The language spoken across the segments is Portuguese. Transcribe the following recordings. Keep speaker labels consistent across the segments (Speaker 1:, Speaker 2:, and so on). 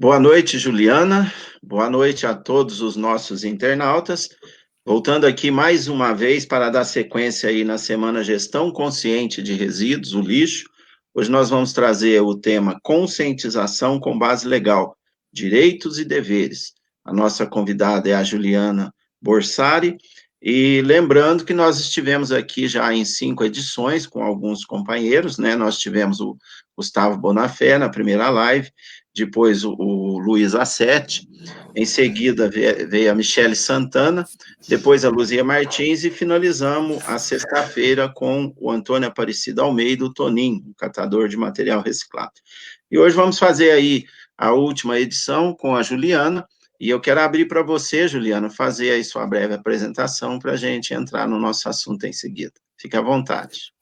Speaker 1: Boa noite, Juliana. Boa noite a todos os nossos internautas. Voltando aqui mais uma vez para dar sequência aí na semana Gestão Consciente de Resíduos, o lixo. Hoje nós vamos trazer o tema conscientização com base legal, direitos e deveres. A nossa convidada é a Juliana Borsari. E lembrando que nós estivemos aqui já em 5 edições com alguns companheiros, né? Nós tivemos o Gustavo Bonafé na primeira live, depois o Luiz Assetti, em seguida veio a Michele Santana, depois a Luzia Martins, e finalizamos a sexta-feira com o Antônio Aparecido Almeida, o Toninho, um catador de material reciclado. E hoje vamos fazer aí a última edição com a Juliana, e eu quero abrir para você, Juliana, fazer aí sua breve apresentação para a gente entrar no nosso assunto em seguida. Fique à vontade.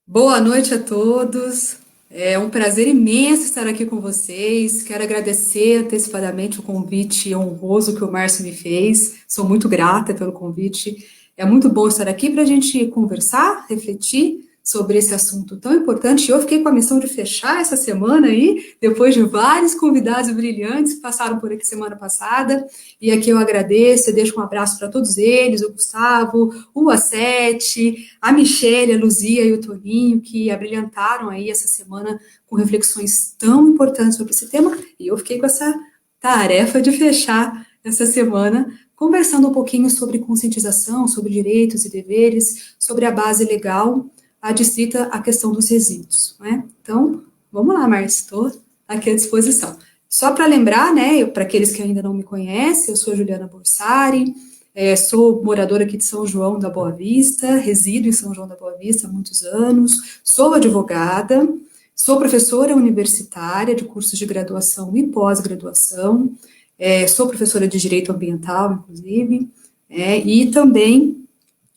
Speaker 2: Boa noite a todos. É um prazer imenso estar aqui com vocês. Quero agradecer antecipadamente o convite honroso que o Márcio me fez. Sou muito grata pelo convite. É muito bom estar aqui para a gente conversar, refletir sobre esse assunto tão importante. Eu fiquei com a missão de fechar essa semana aí, depois de vários convidados brilhantes que passaram por aqui semana passada. E aqui eu agradeço, eu deixo um abraço para todos eles, o Gustavo, o Assete, a Michele, a Luzia e o Toninho, que abrilhantaram aí essa semana com reflexões tão importantes sobre esse tema. E eu fiquei com essa tarefa de fechar essa semana conversando um pouquinho sobre conscientização, sobre direitos e deveres, sobre a base legal adstrita à questão dos resíduos, né? Então, vamos lá, Márcio, estou aqui à disposição. Só para lembrar, né, para aqueles que ainda não me conhecem, eu sou Juliana Borsari, sou moradora aqui de São João da Boa Vista, resido em São João da Boa Vista há muitos anos, sou advogada, sou professora universitária de cursos de graduação e pós-graduação, sou professora de Direito Ambiental, inclusive, e também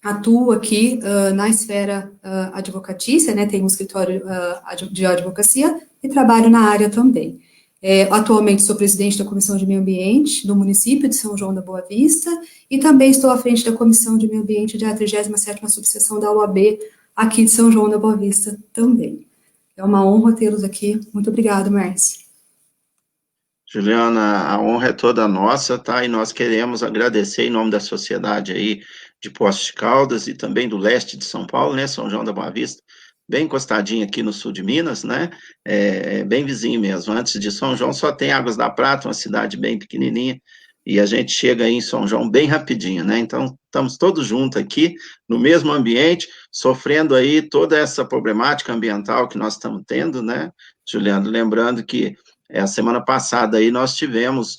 Speaker 2: atuo aqui na esfera advocatícia, né, tenho um escritório de advocacia e trabalho na área também. Atualmente sou presidente da Comissão de Meio Ambiente do município de São João da Boa Vista e também estou à frente da Comissão de Meio Ambiente da 37ª subseção da OAB aqui de São João da Boa Vista também. É uma honra tê-los aqui. Muito obrigada, Márcio.
Speaker 1: Juliana, a honra é toda nossa, tá? E nós queremos agradecer em nome da sociedade aí de Poços de Caldas e também do leste de São Paulo, né? São João da Boa Vista, bem encostadinho aqui no sul de Minas, né? Bem vizinho mesmo. Antes de São João só tem Águas da Prata, uma cidade bem pequenininha, e a gente chega aí em São João bem rapidinho, né? Então, estamos todos juntos aqui, no mesmo ambiente, sofrendo aí toda essa problemática ambiental que nós estamos tendo, né, Juliano? Lembrando que a semana passada aí nós tivemos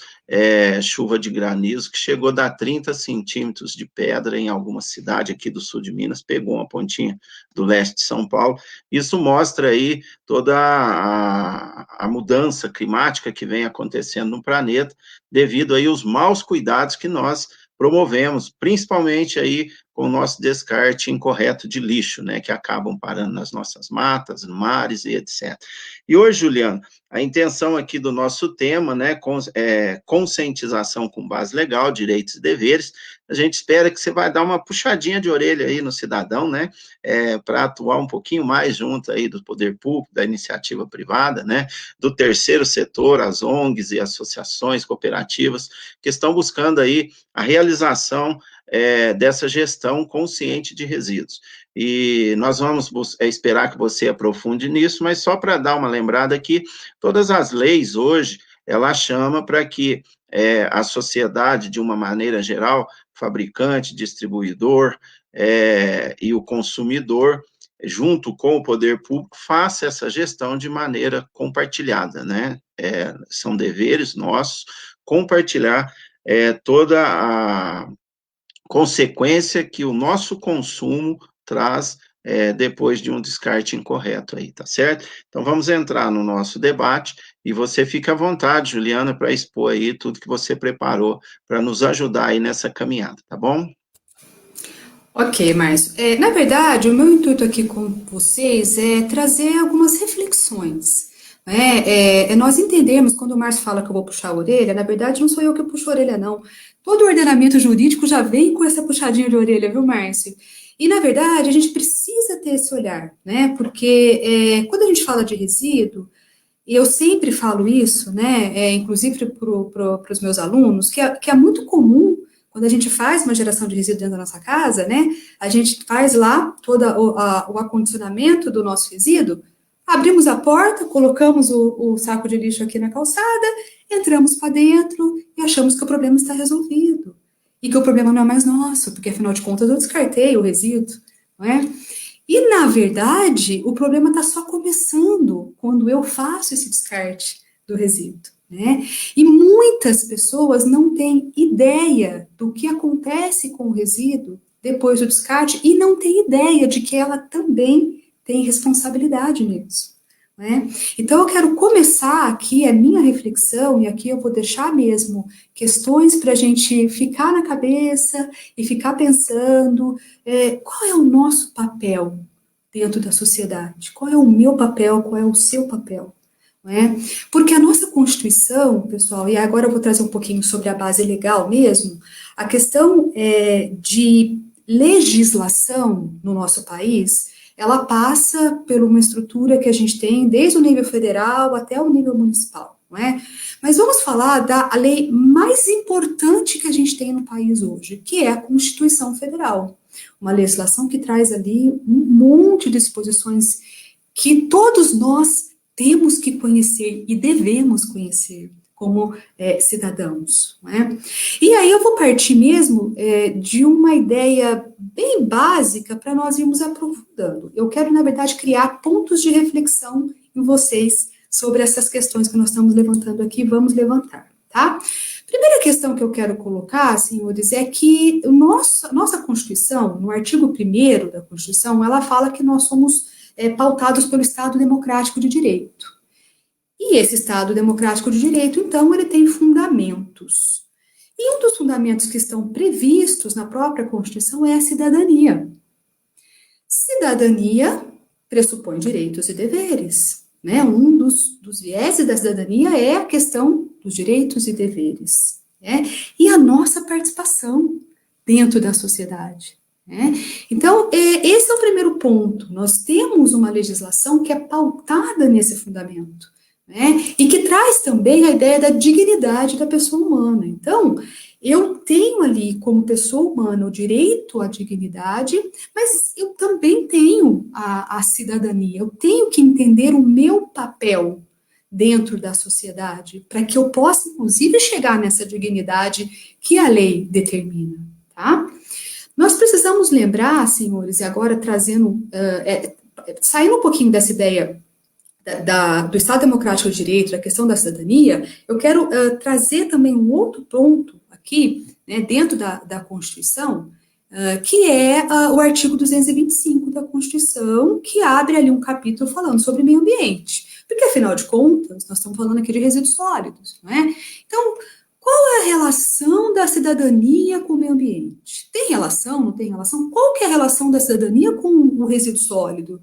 Speaker 1: chuva de granizo que chegou a dar 30 centímetros de pedra em alguma cidade aqui do sul de Minas, pegou uma pontinha do leste de São Paulo. Isso mostra aí toda a mudança climática que vem acontecendo no planeta, devido aí aos maus cuidados que nós promovemos, principalmente aí com o nosso descarte incorreto de lixo, né, que acabam parando nas nossas matas, no mares e etc. E hoje, Juliano, a intenção aqui do nosso tema, né, conscientização com base legal, direitos e deveres, a gente espera que você vai dar uma puxadinha de orelha aí no cidadão, né, para atuar um pouquinho mais junto aí do poder público, da iniciativa privada, né, do terceiro setor, as ONGs e associações cooperativas, que estão buscando aí a realização dessa gestão consciente de resíduos. E nós vamos esperar que você aprofunde nisso, mas só para dar uma lembrada aqui, todas as leis hoje, ela chama para que a sociedade, de uma maneira geral, fabricante, distribuidor e o consumidor, junto com o poder público, faça essa gestão de maneira compartilhada, né? São deveres nossos compartilhar toda a consequência que o nosso consumo traz depois de um descarte incorreto aí, tá certo? Então, vamos entrar no nosso debate e você fica à vontade, Juliana, para expor aí tudo que você preparou para nos ajudar aí nessa caminhada, tá bom?
Speaker 2: Ok, Márcio. Na verdade, o meu intuito aqui com vocês é trazer algumas reflexões. Né? Nós entendemos, quando o Márcio fala que eu vou puxar a orelha, na verdade não sou eu que puxo a orelha, não. Todo o ordenamento jurídico já vem com essa puxadinha de orelha, viu, Márcio? E, na verdade, a gente precisa ter esse olhar, né? Porque quando a gente fala de resíduo, eu sempre falo isso, né, inclusive para os meus alunos, que é muito comum, quando a gente faz uma geração de resíduo dentro da nossa casa, né, a gente faz lá todo o acondicionamento do nosso resíduo, abrimos a porta, colocamos o saco de lixo aqui na calçada, entramos para dentro e achamos que o problema está resolvido. E que o problema não é mais nosso, porque afinal de contas eu descartei o resíduo, não é? E, na verdade, o problema está só começando quando eu faço esse descarte do resíduo, né? E muitas pessoas não têm ideia do que acontece com o resíduo depois do descarte e não têm ideia de que ela também tem responsabilidade nisso. Né? Então, eu quero começar aqui a minha reflexão, e aqui eu vou deixar mesmo questões para a gente ficar na cabeça e ficar pensando qual é o nosso papel dentro da sociedade, qual é o meu papel, qual é o seu papel. Não é? Porque a nossa Constituição, pessoal, e agora eu vou trazer um pouquinho sobre a base legal mesmo, a questão de legislação no nosso país, ela passa por uma estrutura que a gente tem desde o nível federal até o nível municipal, não é? Mas vamos falar da lei mais importante que a gente tem no país hoje, que é a Constituição Federal. Uma legislação que traz ali um monte de disposições que todos nós temos que conhecer e devemos conhecer como cidadãos. Né? E aí eu vou partir mesmo de uma ideia bem básica para nós irmos aprofundando. Eu quero, na verdade, criar pontos de reflexão em vocês sobre essas questões que nós estamos levantando aqui, vamos levantar, tá? Primeira questão que eu quero colocar, senhores, é que nossa Constituição, no artigo 1º da Constituição, ela fala que nós somos pautados pelo Estado Democrático de Direito. E esse Estado Democrático de Direito, então, ele tem fundamentos. E um dos fundamentos que estão previstos na própria Constituição é a cidadania. Cidadania pressupõe direitos e deveres. Né? Um dos vieses da cidadania é a questão dos direitos e deveres. Né? E a nossa participação dentro da sociedade. Né? Então, esse é o primeiro ponto. Nós temos uma legislação que é pautada nesse fundamento. Né? E que traz também a ideia da dignidade da pessoa humana. Então, eu tenho ali, como pessoa humana, o direito à dignidade, mas eu também tenho a cidadania, eu tenho que entender o meu papel dentro da sociedade, para que eu possa, inclusive, chegar nessa dignidade que a lei determina, tá? Nós precisamos lembrar, senhores, e agora trazendo, saindo um pouquinho dessa ideia do Estado Democrático de Direito, da questão da cidadania, eu quero trazer também um outro ponto aqui, né, dentro da Constituição, que é o artigo 225 da Constituição, que abre ali um capítulo falando sobre meio ambiente. Porque, afinal de contas, nós estamos falando aqui de resíduos sólidos, não é? Então, qual é a relação da cidadania com o meio ambiente? Tem relação, não tem relação? Qual que é a relação da cidadania com o resíduo sólido?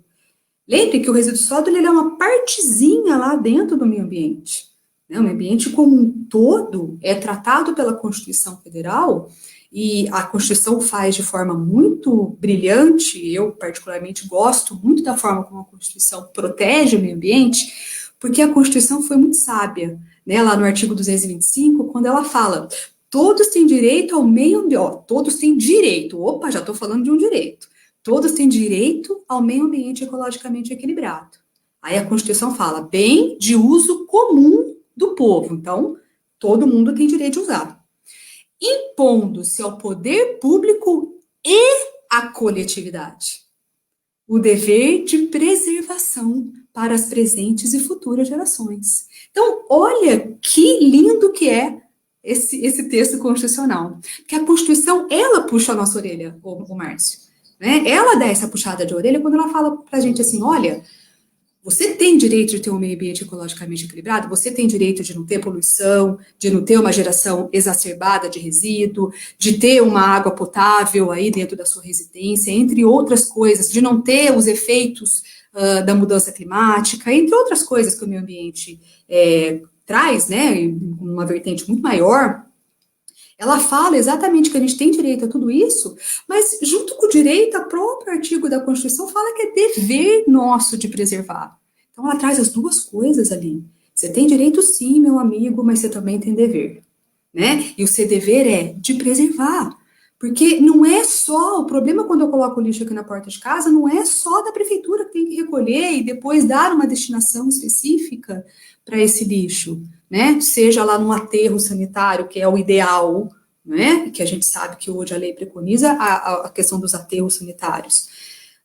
Speaker 2: Lembre que o resíduo sólido ele é uma partezinha lá dentro do meio ambiente. Né? O meio ambiente como um todo é tratado pela Constituição Federal e a Constituição faz de forma muito brilhante, eu particularmente gosto muito da forma como a Constituição protege o meio ambiente, porque a Constituição foi muito sábia, né? Lá no artigo 225, quando ela fala, todos têm direito ao meio ambiente, todos têm direito, opa, já estou falando de um direito, todos têm direito ao meio ambiente ecologicamente equilibrado. Aí a Constituição fala, bem de uso comum do povo, então todo mundo tem direito de usar. Impondo-se ao poder público e à coletividade o dever de preservação para as presentes e futuras gerações. Então, olha que lindo que é esse texto constitucional. Porque a Constituição, ela puxa a nossa orelha, o Márcio. Né? Ela dá essa puxada de orelha quando ela fala para a gente assim, olha, você tem direito de ter um meio ambiente ecologicamente equilibrado, você tem direito de não ter poluição, de não ter uma geração exacerbada de resíduo, de ter uma água potável aí dentro da sua residência, entre outras coisas, de não ter os efeitos da mudança climática, entre outras coisas que o meio ambiente traz, né, uma vertente muito maior. Ela fala exatamente que a gente tem direito a tudo isso, mas junto com o direito, o próprio artigo da Constituição fala que é dever nosso de preservar. Então, ela traz as duas coisas ali. Você tem direito sim, meu amigo, mas você também tem dever, né? E o seu dever é de preservar. Porque não é só, o problema quando eu coloco o lixo aqui na porta de casa, não é só da prefeitura que tem que recolher e depois dar uma destinação específica para esse lixo, né? Seja lá num aterro sanitário, que é o ideal, né? Que a gente sabe que hoje a lei preconiza a questão dos aterros sanitários.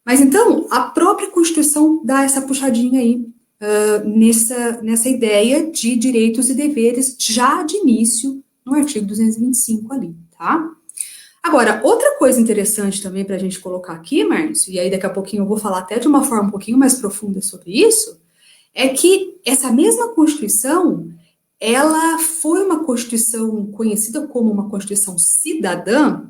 Speaker 2: Mas então, a própria Constituição dá essa puxadinha aí, nessa ideia de direitos e deveres, já de início, no artigo 225 ali, tá? Agora, outra coisa interessante também para a gente colocar aqui, Márcio, e aí daqui a pouquinho eu vou falar até de uma forma um pouquinho mais profunda sobre isso, é que essa mesma Constituição, ela foi uma Constituição conhecida como uma Constituição cidadã,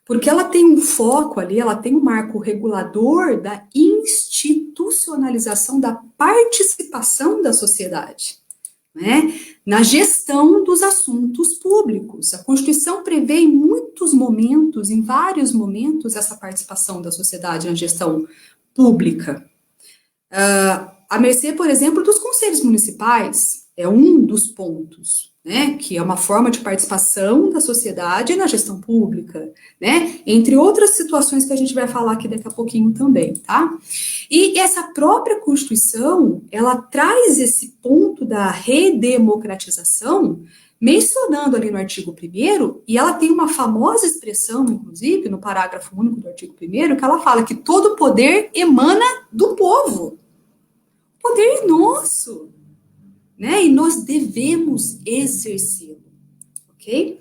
Speaker 2: porque ela tem um foco ali, ela tem um marco regulador da institucionalização da participação da sociedade, né, na gestão dos assuntos públicos. A Constituição prevê em muitos momentos, em vários momentos, essa participação da sociedade na gestão pública. A mercê, por exemplo, dos conselhos municipais, é um dos pontos, né, que é uma forma de participação da sociedade na gestão pública, né, entre outras situações que a gente vai falar aqui daqui a pouquinho também, tá? E essa própria Constituição, ela traz esse ponto da redemocratização, mencionando ali no artigo 1º, e ela tem uma famosa expressão, inclusive, no parágrafo único do artigo 1º, que ela fala que todo poder emana do povo. O poder é nosso, né? E nós devemos exercê-lo, ok?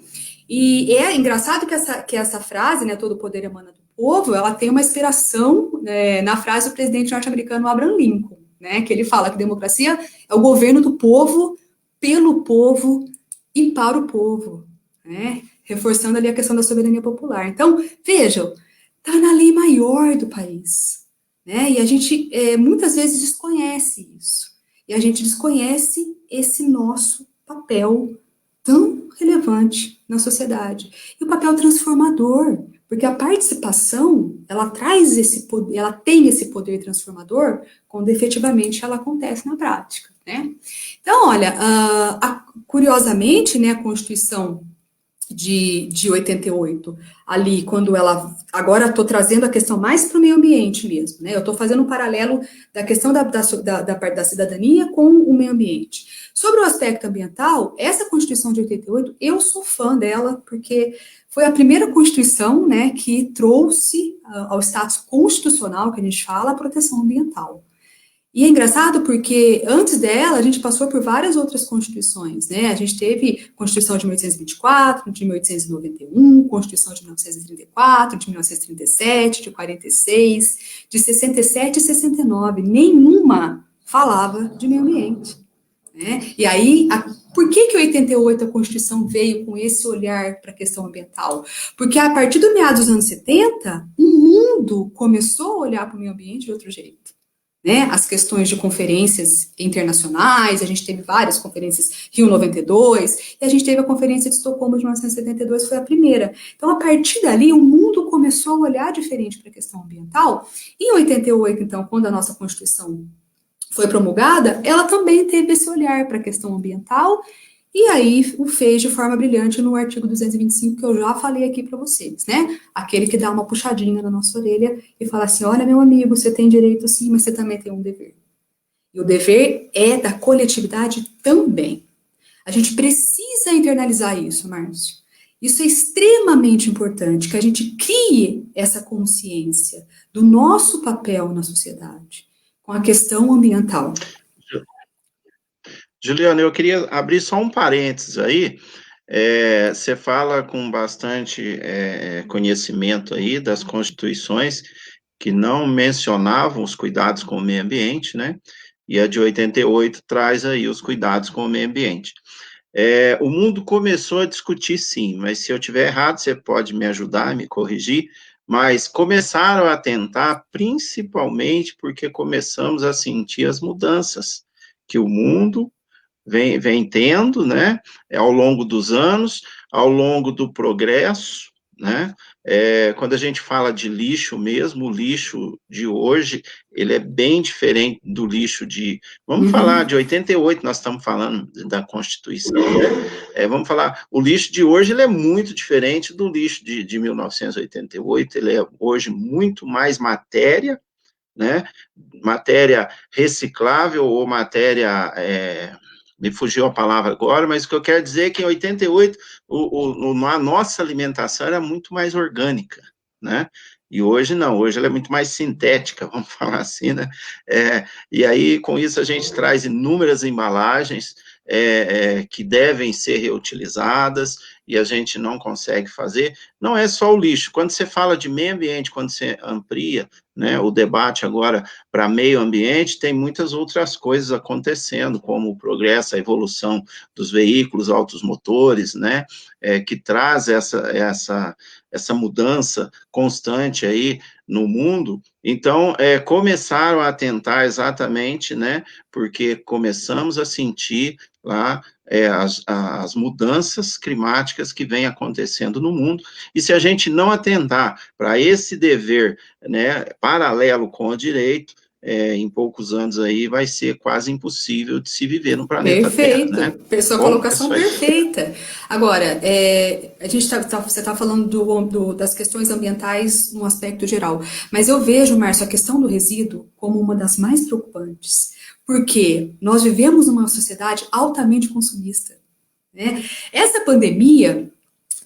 Speaker 2: E é engraçado que essa frase, né, todo poder emana do povo, ela tem uma inspiração, né, na frase do presidente norte-americano Abraham Lincoln, né, que ele fala que democracia é o governo do povo, pelo povo e para o povo, né, reforçando ali a questão da soberania popular. Então, vejam, está na lei maior do país, né, e a gente muitas vezes desconhece isso, e a gente desconhece esse nosso papel tão relevante na sociedade. E o papel transformador, porque a participação, ela traz esse poder, ela tem esse poder transformador quando efetivamente ela acontece na prática, né? Então, olha, curiosamente, né, a Constituição de 88, ali, quando ela... Agora estou trazendo a questão mais para o meio ambiente mesmo, né? Eu estou fazendo um paralelo da questão da parte da cidadania com o meio ambiente. Sobre o aspecto ambiental, essa Constituição de 88, eu sou fã dela, porque foi a primeira Constituição, né, que trouxe ao status constitucional, que a gente fala, a proteção ambiental. E é engraçado porque antes dela a gente passou por várias outras constituições, né? A gente teve Constituição de 1824, de 1891, Constituição de 1934, de 1937, de 46, de 67 e 69. Nenhuma falava de meio ambiente, né? E aí, por que 88 a Constituição veio com esse olhar para a questão ambiental? Porque a partir do meados dos anos 70, o mundo começou a olhar para o meio ambiente de outro jeito. Né, as questões de conferências internacionais, a gente teve várias conferências, Rio 92, e a gente teve a conferência de Estocolmo de 1972, foi a primeira. Então, a partir dali, o mundo começou a olhar diferente para a questão ambiental, e em 88, então, quando a nossa Constituição foi promulgada, ela também teve esse olhar para a questão ambiental, e aí o fez de forma brilhante no artigo 225, que eu já falei aqui para vocês, né? Aquele que dá uma puxadinha na nossa orelha e fala assim, olha, meu amigo, você tem direito sim, mas você também tem um dever. E o dever é da coletividade também. A gente precisa internalizar isso, Márcio. Isso é extremamente importante, que a gente crie essa consciência do nosso papel na sociedade com a questão ambiental.
Speaker 1: Juliana, eu queria abrir só um parênteses aí. Você fala com bastante conhecimento aí das constituições que não mencionavam os cuidados com o meio ambiente, né? E a de 88 traz aí os cuidados com o meio ambiente. O mundo começou a discutir sim, mas se eu tiver errado, você pode me ajudar, me corrigir, mas começaram a tentar principalmente porque começamos a sentir as mudanças que o mundo vem tendo, né, ao longo dos anos, ao longo do progresso, né, Quando a gente fala de lixo mesmo, o lixo de hoje, ele é bem diferente do lixo vamos falar
Speaker 2: Uhum.
Speaker 1: de 88, nós estamos falando da Constituição, né? Vamos falar, o lixo de hoje, ele é muito diferente do lixo de 1988, ele é hoje muito mais matéria, né? Matéria reciclável ou matéria, me fugiu a palavra agora, mas o que eu quero dizer é que em 88 a nossa alimentação era muito mais orgânica, né? E hoje não, hoje ela é muito mais sintética, vamos falar assim, né? E aí, com isso, a gente traz inúmeras embalagens que devem ser reutilizadas e a gente não consegue fazer. Não é só o lixo, quando você fala de meio ambiente, quando você amplia, né, o debate agora para meio ambiente, tem muitas outras coisas acontecendo, como o progresso, a evolução dos veículos automotores, né, que traz essa mudança constante aí no mundo. Então, começaram a tentar exatamente, né, porque começamos a sentir lá as mudanças climáticas que vêm acontecendo no mundo, e se a gente não atentar para esse dever, né, paralelo com o direito, em poucos anos aí vai ser quase impossível de se viver no planeta Terra, né?
Speaker 2: Perfeito, sua
Speaker 1: Bom, é
Speaker 2: colocação
Speaker 1: só isso.
Speaker 2: perfeita. Agora, a gente você está falando das questões ambientais num aspecto geral, mas eu vejo, Márcio, a questão do resíduo como uma das mais preocupantes, porque nós vivemos numa sociedade altamente consumista, né? Essa pandemia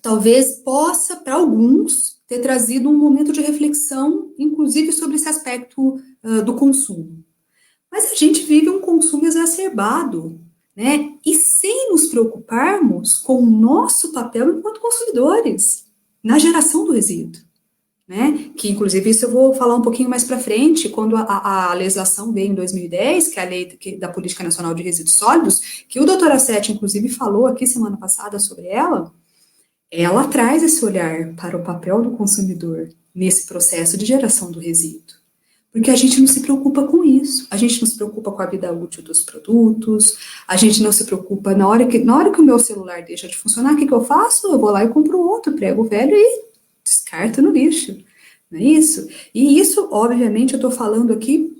Speaker 2: talvez possa, para alguns, ter trazido um momento de reflexão, inclusive sobre esse aspecto do consumo. Mas a gente vive um consumo exacerbado, né? E sem nos preocuparmos com o nosso papel enquanto consumidores na geração do resíduo, né? Que inclusive isso eu vou falar um pouquinho mais para frente, quando a legislação veio em 2010, que é a lei da Política Nacional de Resíduos Sólidos, que o doutor Assetti inclusive falou aqui semana passada sobre ela traz esse olhar para o papel do consumidor nesse processo de geração do resíduo. Porque a gente não se preocupa com isso. A gente não se preocupa com a vida útil dos produtos, a gente não se preocupa na hora que o meu celular deixa de funcionar, o que eu faço? Eu vou lá e compro outro, prego o velho e descarto no lixo. Não é isso? E isso, obviamente, eu estou falando aqui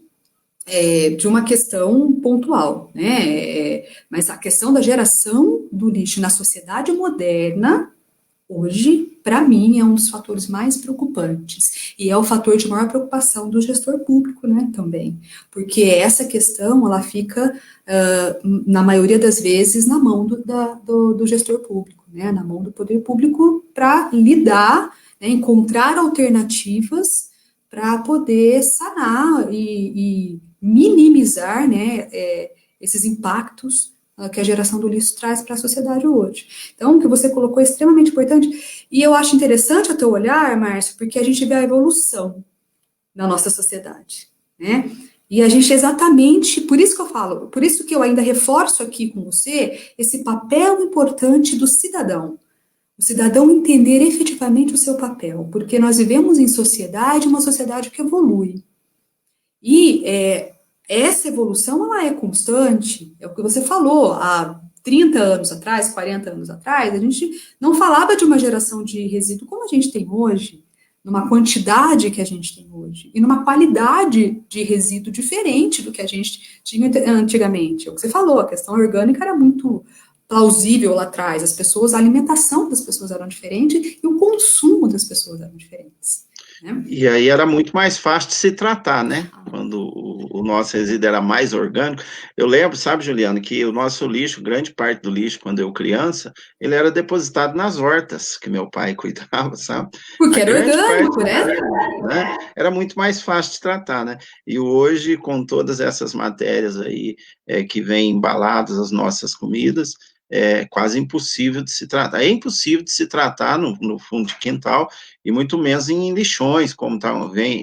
Speaker 2: de uma questão pontual, né? Mas a questão da geração do lixo na sociedade moderna hoje, para mim, é um dos fatores mais preocupantes. E é o fator de maior preocupação do gestor público, né, também. Porque essa questão, ela fica, na maioria das vezes, na mão do gestor público, né, na mão do poder público para lidar, né, encontrar alternativas para poder sanar e minimizar, né, esses impactos que a geração do lixo traz para a sociedade hoje. Então, o que você colocou é extremamente importante, e eu acho interessante o teu olhar, Márcio, porque a gente vê a evolução na nossa sociedade, né? E a gente exatamente, por isso que eu falo, por isso que eu ainda reforço aqui com você esse papel importante do cidadão. O cidadão entender efetivamente o seu papel, porque nós vivemos em sociedade, uma sociedade que evolui. E essa evolução, ela é constante, é o que você falou, há 30 anos atrás, 40 anos atrás, a gente não falava de uma geração de resíduo como a gente tem hoje, numa quantidade que a gente tem hoje, e numa qualidade de resíduo diferente do que a gente tinha antigamente. É o que você falou, a questão orgânica era muito plausível lá atrás, a alimentação das pessoas eram diferente e o consumo das pessoas eram diferentes, né?
Speaker 1: E aí era muito mais fácil de se tratar, né? Quando o nosso resíduo era mais orgânico. Eu lembro, sabe, Juliano, que o nosso lixo, grande parte do lixo, quando eu criança, ele era depositado nas hortas que meu pai cuidava, sabe?
Speaker 2: Porque
Speaker 1: A
Speaker 2: era
Speaker 1: grande parte,
Speaker 2: orgânico, né?
Speaker 1: né? Era muito mais fácil de tratar, né? E hoje, com todas essas matérias aí que vêm embaladas as nossas comidas, é quase impossível de se tratar. É impossível de se tratar no fundo de quintal, e muito menos em lixões, como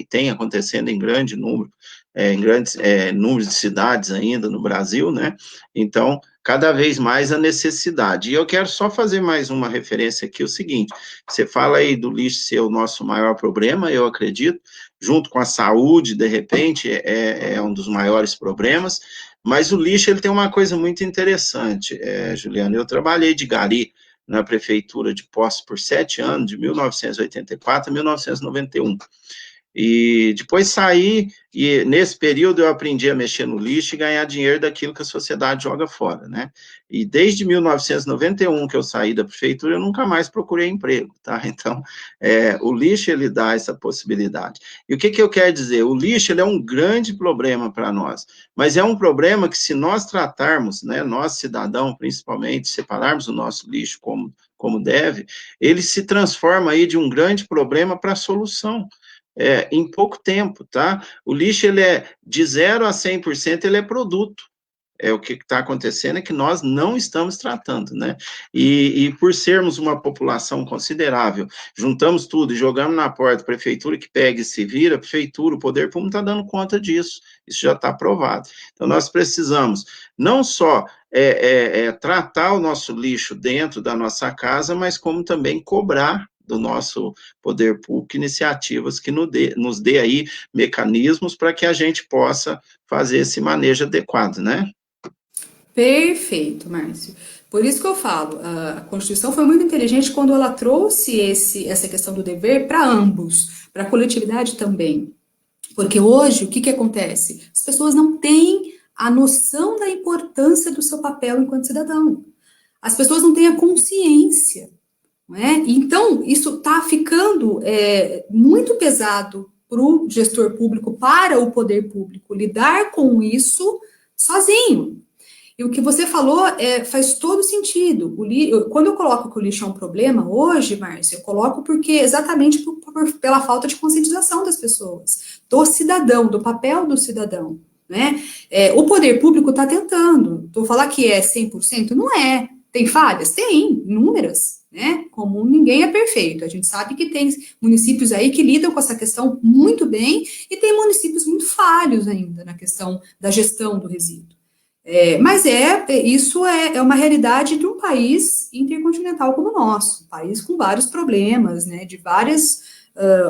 Speaker 1: tem acontecendo em grande número, em grandes números de cidades ainda no Brasil, né? Então, cada vez mais a necessidade. E eu quero só fazer mais uma referência aqui, o seguinte, você fala aí do lixo ser o nosso maior problema, eu acredito, junto com a saúde, de repente, é um dos maiores problemas, mas o lixo, ele tem uma coisa muito interessante, Juliano, eu trabalhei de gari na prefeitura de Poços por 7 anos, de 1984 a 1991. E depois saí, e nesse período eu aprendi a mexer no lixo e ganhar dinheiro daquilo que a sociedade joga fora, né? E desde 1991 que eu saí da prefeitura, eu nunca mais procurei emprego, tá? Então, o lixo, ele dá essa possibilidade. E o que que eu quero dizer? O lixo, ele é um grande problema para nós, mas é um problema que, se nós tratarmos, né, nós cidadãos, principalmente, separarmos o nosso lixo como deve, ele se transforma aí de um grande problema para solução. Em pouco tempo, tá? O lixo, ele de 0 a 100%, ele é produto. O que está acontecendo é que nós não estamos tratando, né? E por sermos uma população considerável, juntamos tudo e jogamos na porta, prefeitura que pega e se vira, prefeitura, o poder público não está dando conta disso, isso já está provado. Então, nós precisamos não só tratar o nosso lixo dentro da nossa casa, mas como também cobrar do nosso poder público iniciativas que nos dê aí mecanismos para que a gente possa fazer esse manejo adequado, né?
Speaker 2: Perfeito, Márcio. Por isso que eu falo, a Constituição foi muito inteligente quando ela trouxe essa questão do dever para ambos, para a coletividade também. Porque hoje, o que que acontece? As pessoas não têm a noção da importância do seu papel enquanto cidadão. As pessoas não têm a consciência, não é? Então, isso está ficando muito pesado para o gestor público, para o poder público, lidar com isso sozinho. E o que você falou faz todo sentido. Quando eu coloco que o lixo é um problema hoje, Márcia, eu coloco porque exatamente pela falta de conscientização das pessoas, do cidadão, do papel do cidadão, né? O poder público está tentando. Estou falar que é 100%? Não é. Tem falhas? Tem, inúmeras, né? Como ninguém é perfeito. A gente sabe que tem municípios aí que lidam com essa questão muito bem e tem municípios muito falhos ainda na questão da gestão do resíduo. Mas isso é uma realidade de um país intercontinental como o nosso, um país com vários problemas, né, de várias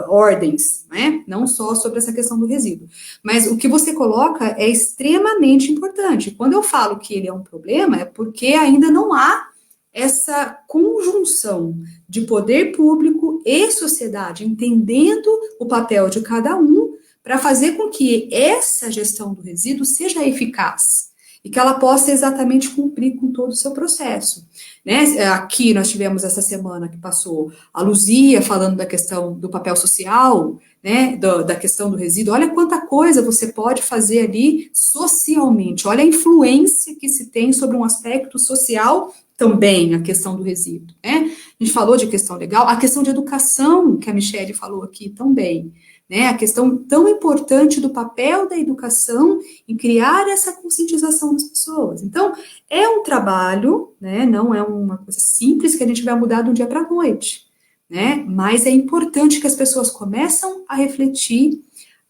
Speaker 2: ordens, né, não só sobre essa questão do resíduo. Mas o que você coloca é extremamente importante. Quando eu falo que ele é um problema, é porque ainda não há essa conjunção de poder público e sociedade, entendendo o papel de cada um, para fazer com que essa gestão do resíduo seja eficaz e que ela possa exatamente cumprir com todo o seu processo, né? Aqui nós tivemos essa semana que passou a Luzia falando da questão do papel social, né, da questão do resíduo. Olha quanta coisa você pode fazer ali socialmente, olha a influência que se tem sobre um aspecto social também, a questão do resíduo, né? A gente falou de questão legal, a questão de educação, que a Michele falou aqui também, né, a questão tão importante do papel da educação em criar essa conscientização das pessoas. Então, é um trabalho, né, não é uma coisa simples que a gente vai mudar de um dia para a noite, né, mas é importante que as pessoas começem a refletir,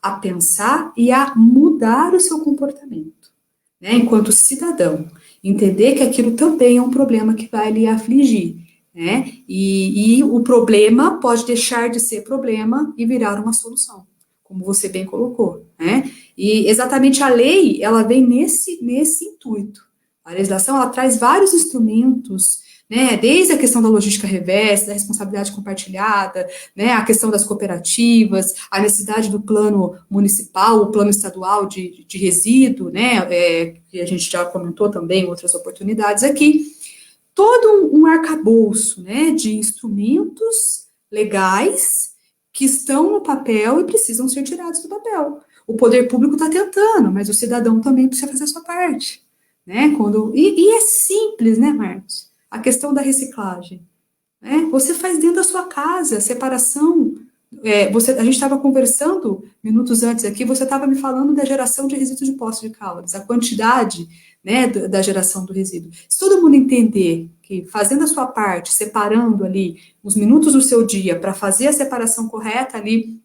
Speaker 2: a pensar e a mudar o seu comportamento, né, enquanto cidadão, entender que aquilo também é um problema que vai lhe afligir, né? E o problema pode deixar de ser problema e virar uma solução, como você bem colocou, né? E exatamente a lei, ela vem nesse intuito. A legislação, ela traz vários instrumentos, né? Desde a questão da logística reversa, da responsabilidade compartilhada, né? A questão das cooperativas, a necessidade do plano municipal, o plano estadual de resíduo, né? Que a gente já comentou também em outras oportunidades aqui. Todo um arcabouço, né, de instrumentos legais que estão no papel e precisam ser tirados do papel. O poder público está tentando, mas o cidadão também precisa fazer a sua parte, né? E é simples, né, Marcos? A questão da reciclagem, né? Você faz dentro da sua casa, separação. A gente estava conversando minutos antes aqui, você estava me falando da geração de resíduos de Poços de Caldas, a quantidade, né, da geração do resíduo. Se todo mundo entender que fazendo a sua parte, separando ali uns minutos do seu dia para fazer a separação correta ali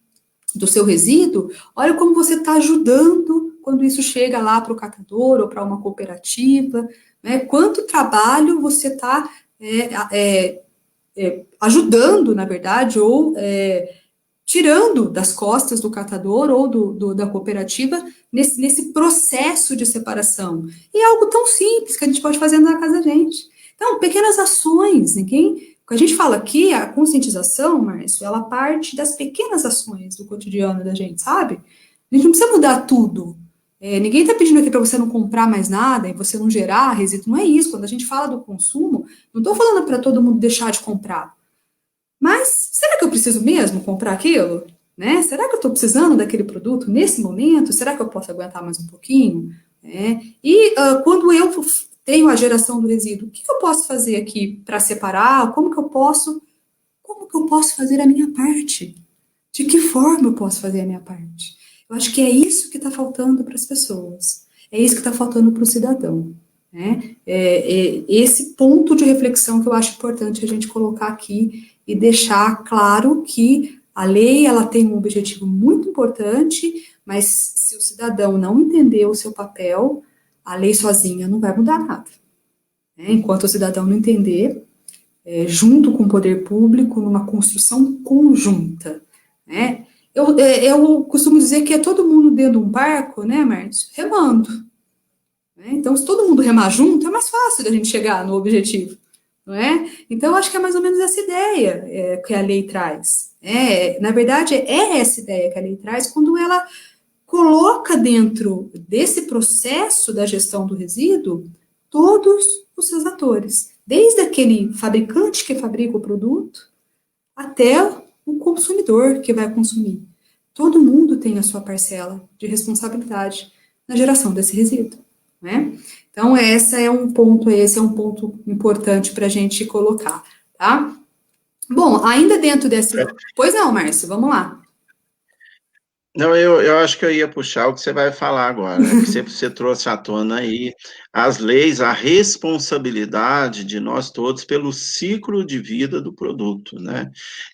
Speaker 2: do seu resíduo, olha como você está ajudando quando isso chega lá para o catador ou para uma cooperativa, né? Quanto trabalho você está ajudando, na verdade, ou tirando das costas do catador ou da cooperativa nesse processo de separação. E é algo tão simples que a gente pode fazer na casa da gente. Então, pequenas ações, ninguém... Quando a gente fala aqui, a conscientização, Márcio, ela parte das pequenas ações do cotidiano da gente, sabe? A gente não precisa mudar tudo. Ninguém está pedindo aqui para você não comprar mais nada e você não gerar resíduo. Não é isso. Quando a gente fala do consumo, não estou falando para todo mundo deixar de comprar. Mas será que eu preciso mesmo comprar aquilo? Né? Será que eu estou precisando daquele produto nesse momento? Será que eu posso aguentar mais um pouquinho? Quando eu tenho a geração do resíduo, o que eu posso fazer aqui para separar? Como que eu posso fazer a minha parte? De que forma eu posso fazer a minha parte? Eu acho que é isso que está faltando para as pessoas. É isso que está faltando para o cidadão. Né? Esse ponto de reflexão que eu acho importante a gente colocar aqui e deixar claro que a lei ela tem um objetivo muito importante, mas se o cidadão não entender o seu papel, a lei sozinha não vai mudar nada. Né? Enquanto o cidadão não entender, junto com o poder público, numa construção conjunta. Né? Eu costumo dizer que é todo mundo dentro de um barco, né, Márcio? Remando. Né? Então, se todo mundo remar junto, é mais fácil da gente chegar no objetivo. Não é? Então, eu acho que é mais ou menos essa ideia que a lei traz. Na verdade, é essa ideia que a lei traz quando ela coloca dentro desse processo da gestão do resíduo todos os seus atores, desde aquele fabricante que fabrica o produto até o consumidor que vai consumir. Todo mundo tem a sua parcela de responsabilidade na geração desse resíduo. Né? Então, esse é um ponto importante para a gente colocar, tá? Bom, ainda dentro desse... Pois não, Márcio, vamos lá.
Speaker 1: Não, eu acho que eu ia puxar o que você vai falar agora, né? Porque você trouxe à tona aí as leis, a responsabilidade de nós todos pelo ciclo de vida do produto, né?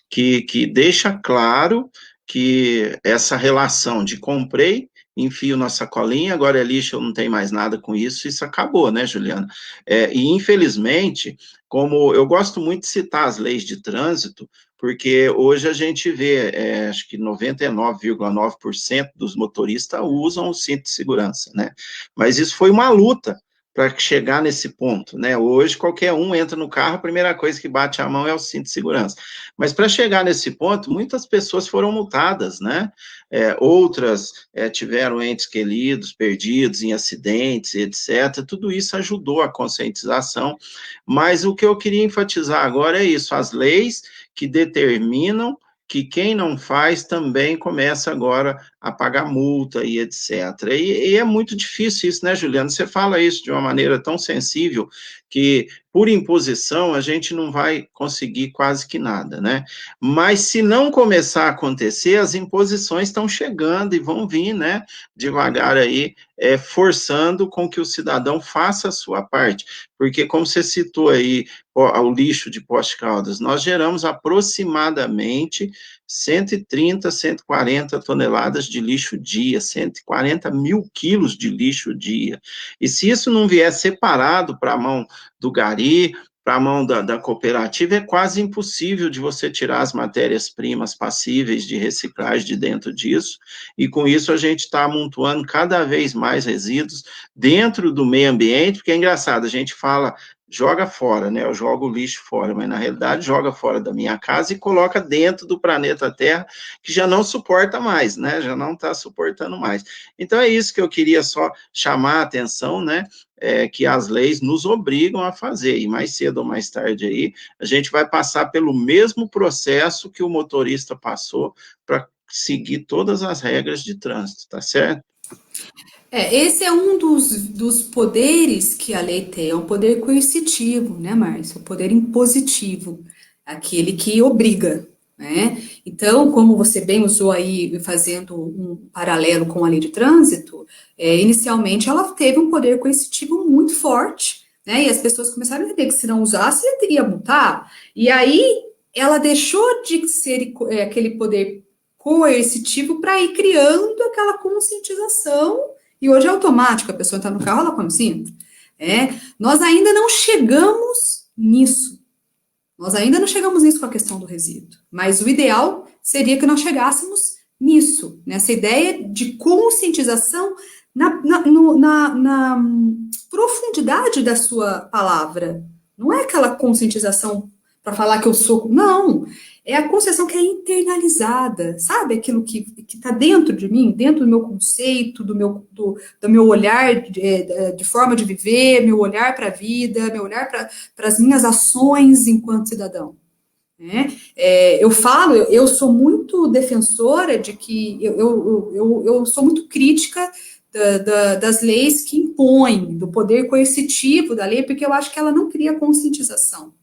Speaker 1: Que deixa claro que essa relação de comprei, enfio na sacolinha, agora é lixo, eu não tenho mais nada com isso acabou, né, Juliana? E infelizmente, como eu gosto muito de citar as leis de trânsito, porque hoje a gente vê, acho que 99,9% dos motoristas usam o cinto de segurança, né? Mas isso foi uma luta para chegar nesse ponto, né? Hoje, qualquer um entra no carro, a primeira coisa que bate a mão é o cinto de segurança. Mas para chegar nesse ponto, muitas pessoas foram multadas, né? Outras tiveram entes queridos perdidos em acidentes, etc. Tudo isso ajudou a conscientização, mas o que eu queria enfatizar agora é isso, as leis que determinam que quem não faz também começa agora a pagar multa e etc. E é muito difícil isso, né, Juliana? Você fala isso de uma maneira tão sensível que, por imposição, a gente não vai conseguir quase que nada, né? Mas se não começar a acontecer, as imposições estão chegando e vão vir, né, devagar aí, forçando com que o cidadão faça a sua parte. Porque, como você citou aí, o lixo de Poços de Caldas, nós geramos aproximadamente 130, 140 toneladas de lixo dia, 140 mil quilos de lixo dia. E se isso não vier separado para a mão do gari, para a mão da cooperativa, é quase impossível de você tirar as matérias-primas passíveis de reciclagem de dentro disso, e com isso a gente está amontoando cada vez mais resíduos dentro do meio ambiente, porque é engraçado, a gente fala joga fora, né? Eu jogo o lixo fora, mas na realidade joga fora da minha casa e coloca dentro do planeta Terra, que já não suporta mais, né? Já não está suportando mais. Então é isso que eu queria só chamar a atenção, né? Que as leis nos obrigam a fazer, e mais cedo ou mais tarde aí, a gente vai passar pelo mesmo processo que o motorista passou para seguir todas as regras de trânsito, tá certo?
Speaker 2: Esse é um dos poderes que a lei tem, é um poder coercitivo, né, Márcio? O poder impositivo, aquele que obriga, né? Então, como você bem usou aí, fazendo um paralelo com a lei de trânsito, inicialmente ela teve um poder coercitivo muito forte, né? E as pessoas começaram a entender que se não usasse, ia multar. E aí ela deixou de ser aquele poder coercitivo para ir criando aquela conscientização e hoje é automático, a pessoa está no carro, ela põe o cinto. Nós ainda não chegamos nisso. Nós ainda não chegamos nisso com a questão do resíduo. Mas o ideal seria que nós chegássemos nisso, nessa ideia de conscientização na profundidade da sua palavra, Não é aquela conscientização para falar que eu sou. Não, é a conscientização que é internalizada, sabe? Aquilo que está dentro de mim, dentro do meu conceito, do meu olhar de forma de viver, meu olhar para a vida, meu olhar para as minhas ações enquanto cidadão. Né? Eu sou muito defensora de que eu sou muito crítica das leis que impõem, do poder coercitivo da lei, porque eu acho que ela não cria conscientização.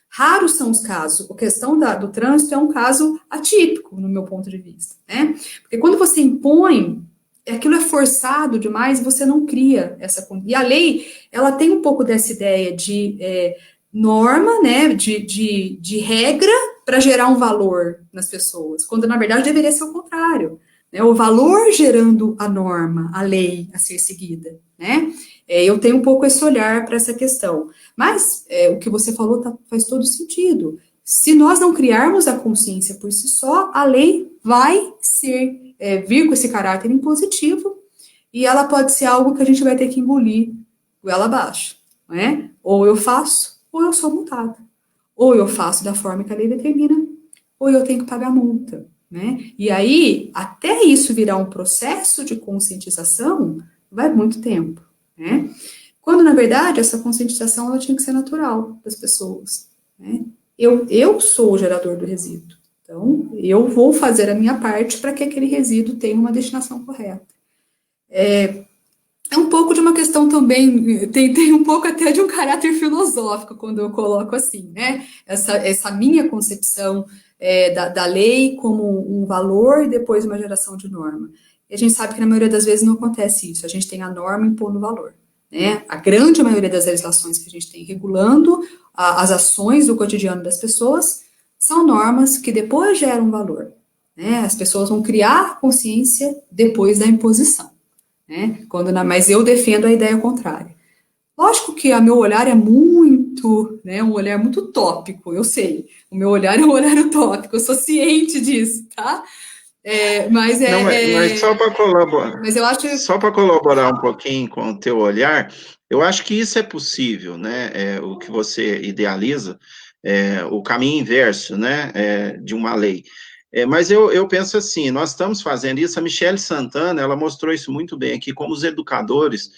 Speaker 2: Raros são os casos. A questão do trânsito é um caso atípico, no meu ponto de vista. Né? Porque quando você impõe, aquilo é forçado demais e você não cria essa. E a lei, ela tem um pouco dessa ideia de norma, né, de regra para gerar um valor nas pessoas, quando na verdade deveria ser o contrário, né, o valor gerando a norma, a lei a ser seguida, né, eu tenho um pouco esse olhar para essa questão, mas o que você falou faz todo sentido. Se nós não criarmos a consciência por si só, a lei vai vir com esse caráter impositivo e ela pode ser algo que a gente vai ter que engolir goela abaixo, né? Ou eu faço, ou eu sou multada. Ou eu faço da forma que a lei determina, ou eu tenho que pagar multa, né? E aí, até isso virar um processo de conscientização, vai muito tempo, né? Quando, na verdade, essa conscientização ela tinha que ser natural das pessoas, né? Eu sou o gerador do resíduo, então eu vou fazer a minha parte para que aquele resíduo tenha uma destinação correta. É um pouco de uma questão também, tem um pouco até de um caráter filosófico quando eu coloco assim, né? Essa minha concepção da lei como um valor e depois uma geração de norma. E a gente sabe que na maioria das vezes não acontece isso, a gente tem a norma impondo valor. Né? A grande maioria das legislações que a gente tem regulando as ações do cotidiano das pessoas são normas que depois geram valor. Né? As pessoas vão criar consciência depois da imposição. Né? Mas eu defendo a ideia contrária. Lógico que o meu olhar é muito, né, um olhar muito utópico, eu sei. O meu olhar é um olhar utópico, eu sou ciente disso, tá? Mas
Speaker 1: só para colaborar,
Speaker 2: mas eu acho.
Speaker 1: só para colaborar um pouquinho com o teu olhar, eu acho que isso é possível, né? O que você idealiza, o caminho inverso, né? De uma lei. Mas eu penso assim, nós estamos fazendo isso, a Michele Santana, ela mostrou isso muito bem aqui, como os educadores,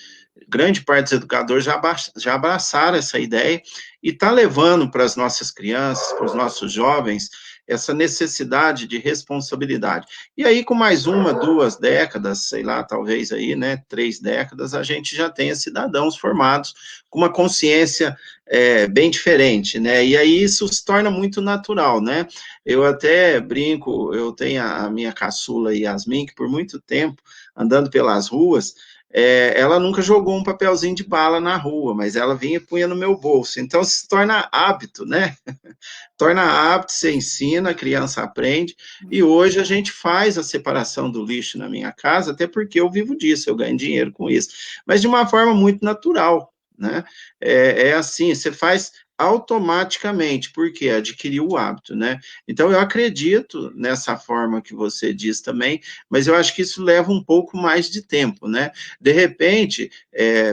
Speaker 1: grande parte dos educadores já abraçaram essa ideia e está levando para as nossas crianças, para os nossos jovens, essa necessidade de responsabilidade. E aí, com mais 1, 2 décadas, sei lá, talvez aí, né, 3 décadas, a gente já tenha cidadãos formados com uma consciência bem diferente, né, e aí isso se torna muito natural, né, eu até brinco, eu tenho a minha caçula Yasmin, que por muito tempo, andando pelas ruas, ela nunca jogou um papelzinho de bala na rua, mas ela vinha e punha no meu bolso, então se torna hábito, né, torna hábito, você ensina, a criança aprende, e hoje a gente faz a separação do lixo na minha casa, até porque eu vivo disso, eu ganho dinheiro com isso, mas de uma forma muito natural, né? Assim, você faz automaticamente, porque adquiriu o hábito, né? Então, eu acredito nessa forma que você diz também, mas eu acho que isso leva um pouco mais de tempo, né? De repente,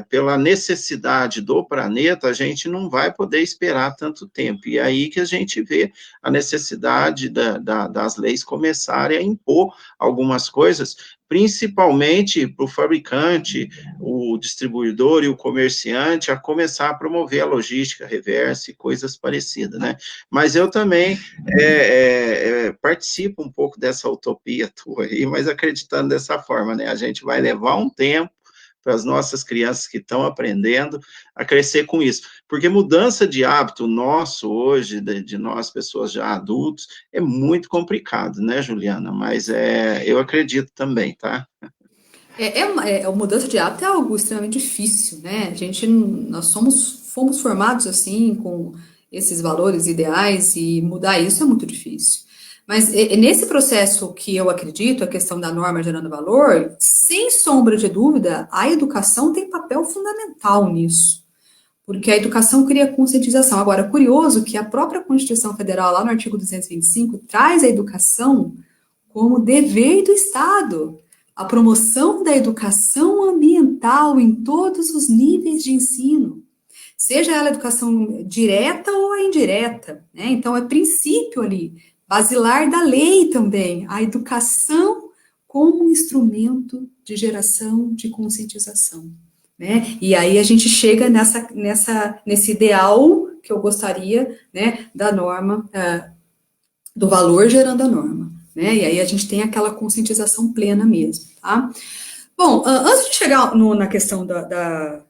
Speaker 1: pela necessidade do planeta, a gente não vai poder esperar tanto tempo, e aí que a gente vê a necessidade das leis começarem a impor algumas coisas, principalmente para o fabricante, o distribuidor e o comerciante a começar a promover a logística reversa e coisas parecidas, né? Mas eu também participo um pouco dessa utopia tua aí, mas acreditando dessa forma, né? A gente vai levar um tempo para as nossas crianças que estão aprendendo a crescer com isso. Porque mudança de hábito nosso hoje, de nós, pessoas já adultos, é muito complicado, né, Juliana? Mas eu acredito também, tá?
Speaker 2: A mudança de hábito é algo extremamente difícil, né? Nós fomos formados assim, com esses valores ideais, e mudar isso é muito difícil. Mas nesse processo que eu acredito, a questão da norma gerando valor, sem sombra de dúvida, a educação tem papel fundamental nisso. Porque a educação cria conscientização. Agora, curioso que a própria Constituição Federal, lá no artigo 225, traz a educação como dever do Estado, a promoção da educação ambiental em todos os níveis de ensino. seja ela educação direta ou a indireta, né? Então, é princípio ali, basilar da lei também, a educação como instrumento de geração de conscientização, né? E aí a gente chega nesse ideal que eu gostaria, né, da norma, do valor gerando a norma, né? E aí a gente tem aquela conscientização plena mesmo, tá? Bom, antes de chegar na questão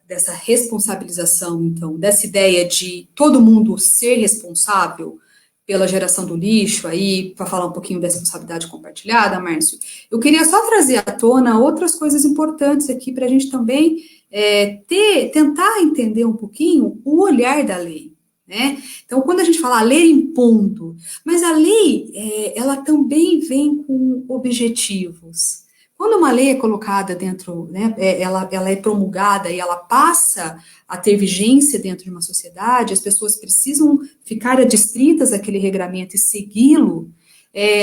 Speaker 2: dessa responsabilização, então, dessa ideia de todo mundo ser responsável pela geração do lixo, aí, para falar um pouquinho da responsabilidade compartilhada, Márcio, eu queria só trazer à tona outras coisas importantes aqui para a gente também tentar entender um pouquinho o olhar da lei, né? Então, quando a gente fala a lei impondo, mas a lei, ela também vem com objetivos. Quando uma lei é colocada dentro, né, ela é promulgada e ela passa a ter vigência dentro de uma sociedade, as pessoas precisam ficar adstritas àquele regramento e segui-lo,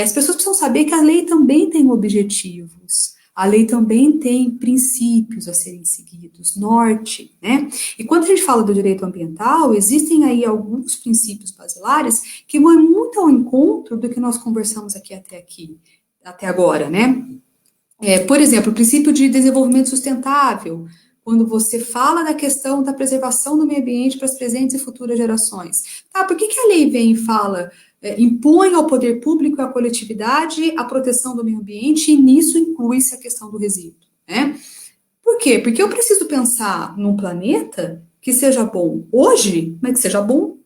Speaker 2: as pessoas precisam saber que a lei também tem objetivos, a lei também tem princípios a serem seguidos, norte, né? E quando a gente fala do direito ambiental, existem aí alguns princípios basilares que vão muito ao encontro do que nós conversamos até agora, né? Por exemplo, o princípio de desenvolvimento sustentável, quando você fala da questão da preservação do meio ambiente para as presentes e futuras gerações. Tá, por que a lei vem e fala, impõe ao poder público e à coletividade a proteção do meio ambiente e nisso inclui-se a questão do resíduo, né? Por quê? Porque eu preciso pensar num planeta que seja bom hoje, mas que seja bom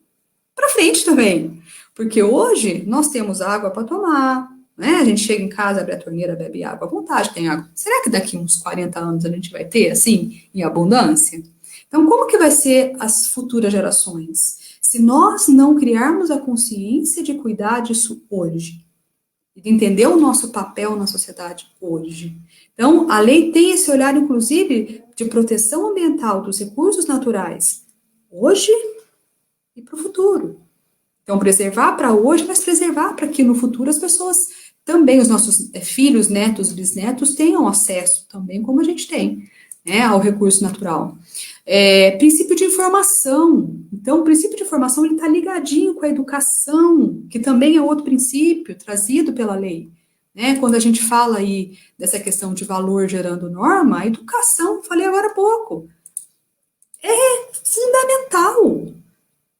Speaker 2: para frente também. Porque hoje nós temos água para tomar, né? A gente chega em casa, abre a torneira, bebe água à vontade, tem água. Será que daqui uns 40 anos a gente vai ter, assim, em abundância? Então, como que vai ser as futuras gerações? Se nós não criarmos a consciência de cuidar disso hoje, e de entender o nosso papel na sociedade hoje. Então, a lei tem esse olhar, inclusive, de proteção ambiental dos recursos naturais, hoje e para o futuro. Então, preservar para hoje, mas preservar para que no futuro as pessoas também, os nossos filhos, netos, bisnetos, tenham acesso também, como a gente tem, né, ao recurso natural. Princípio de informação. Então, o princípio de informação está ligadinho com a educação, que também é outro princípio trazido pela lei. Né? Quando a gente fala aí dessa questão de valor gerando norma, a educação, falei agora há pouco, é fundamental.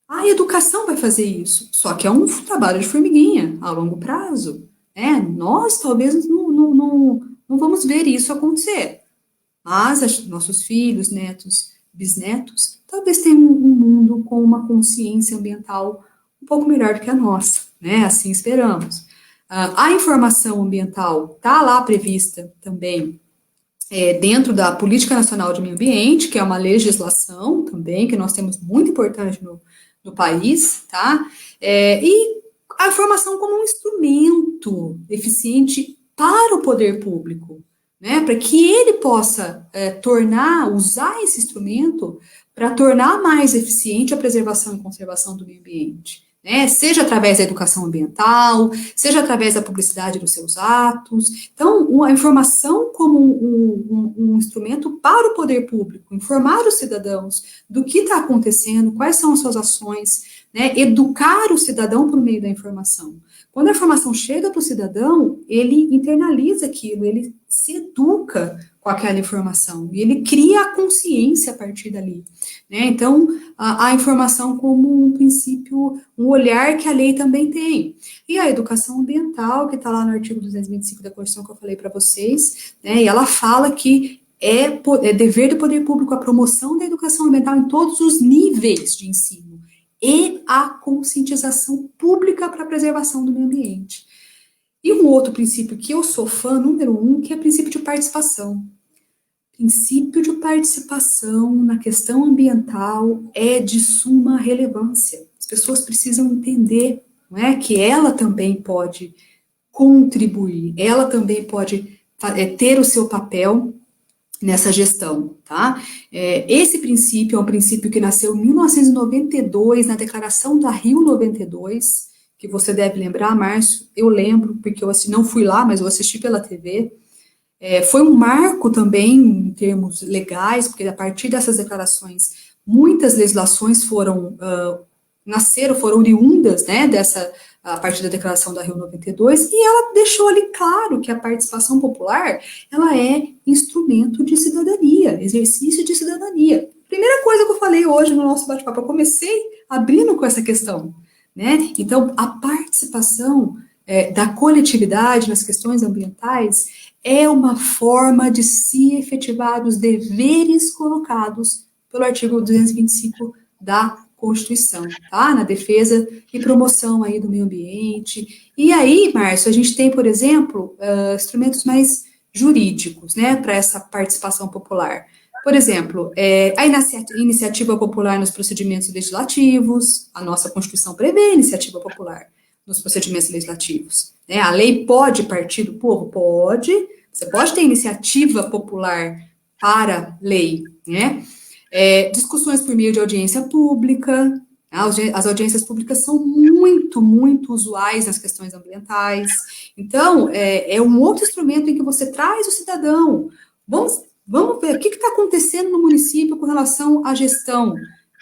Speaker 2: A educação vai fazer isso, só que é um trabalho de formiguinha, a longo prazo. Nós talvez não vamos ver isso acontecer, mas nossos filhos, netos, bisnetos, talvez tenham um mundo com uma consciência ambiental um pouco melhor do que a nossa, né? Assim esperamos. A informação ambiental está lá prevista também dentro da Política Nacional de Meio Ambiente, que é uma legislação também, que nós temos muito importante no país, tá? E a informação como um instrumento eficiente para o poder público, né? Para que ele possa usar esse instrumento para tornar mais eficiente a preservação e conservação do meio ambiente. Né? Seja através da educação ambiental, seja através da publicidade dos seus atos. Então, a informação como um instrumento para o poder público, informar os cidadãos do que está acontecendo, quais são as suas ações, né? Educar o cidadão por meio da informação. Quando a informação chega para o cidadão, ele internaliza aquilo, ele se educa com aquela informação e ele cria a consciência a partir dali. Né? Então, a informação como um princípio, um olhar que a lei também tem. E a educação ambiental, que está lá no artigo 225 da Constituição que eu falei para vocês, né? E ela fala que é dever do poder público a promoção da educação ambiental em todos os níveis de ensino e a conscientização pública para a preservação do meio ambiente. E um outro princípio que eu sou fã, número 1, que é o princípio de participação. Princípio de participação na questão ambiental é de suma relevância. As pessoas precisam entender, não é, que ela também pode contribuir, ela também pode ter o seu papel nessa gestão, tá? Esse princípio é um princípio que nasceu em 1992, na Declaração da Rio 92, que você deve lembrar, Márcio, eu lembro, porque eu não fui lá, mas eu assisti pela TV. Foi um marco também em termos legais, porque a partir dessas declarações muitas legislações foram oriundas, né, a partir da declaração da Rio 92, e ela deixou ali claro que a participação popular, ela é instrumento de cidadania, exercício de cidadania. Primeira coisa que eu falei hoje no nosso bate-papo, eu comecei abrindo com essa questão, né? Então, a participação da coletividade nas questões ambientais é uma forma de se efetivar os deveres colocados pelo artigo 225 da Constituição, tá? Na defesa e promoção aí do meio ambiente. E aí, Márcio, a gente tem, por exemplo, instrumentos mais jurídicos, né, para essa participação popular. Por exemplo, a iniciativa popular nos procedimentos legislativos, a nossa Constituição prevê iniciativa popular nos procedimentos legislativos. Né? A lei pode partir do povo? Pode. Você pode ter iniciativa popular para lei, né? Discussões por meio de audiência pública. As audiências públicas são muito, muito usuais nas questões ambientais. Então, é um outro instrumento em que você traz o cidadão. Vamos ver o que está acontecendo no município com relação à gestão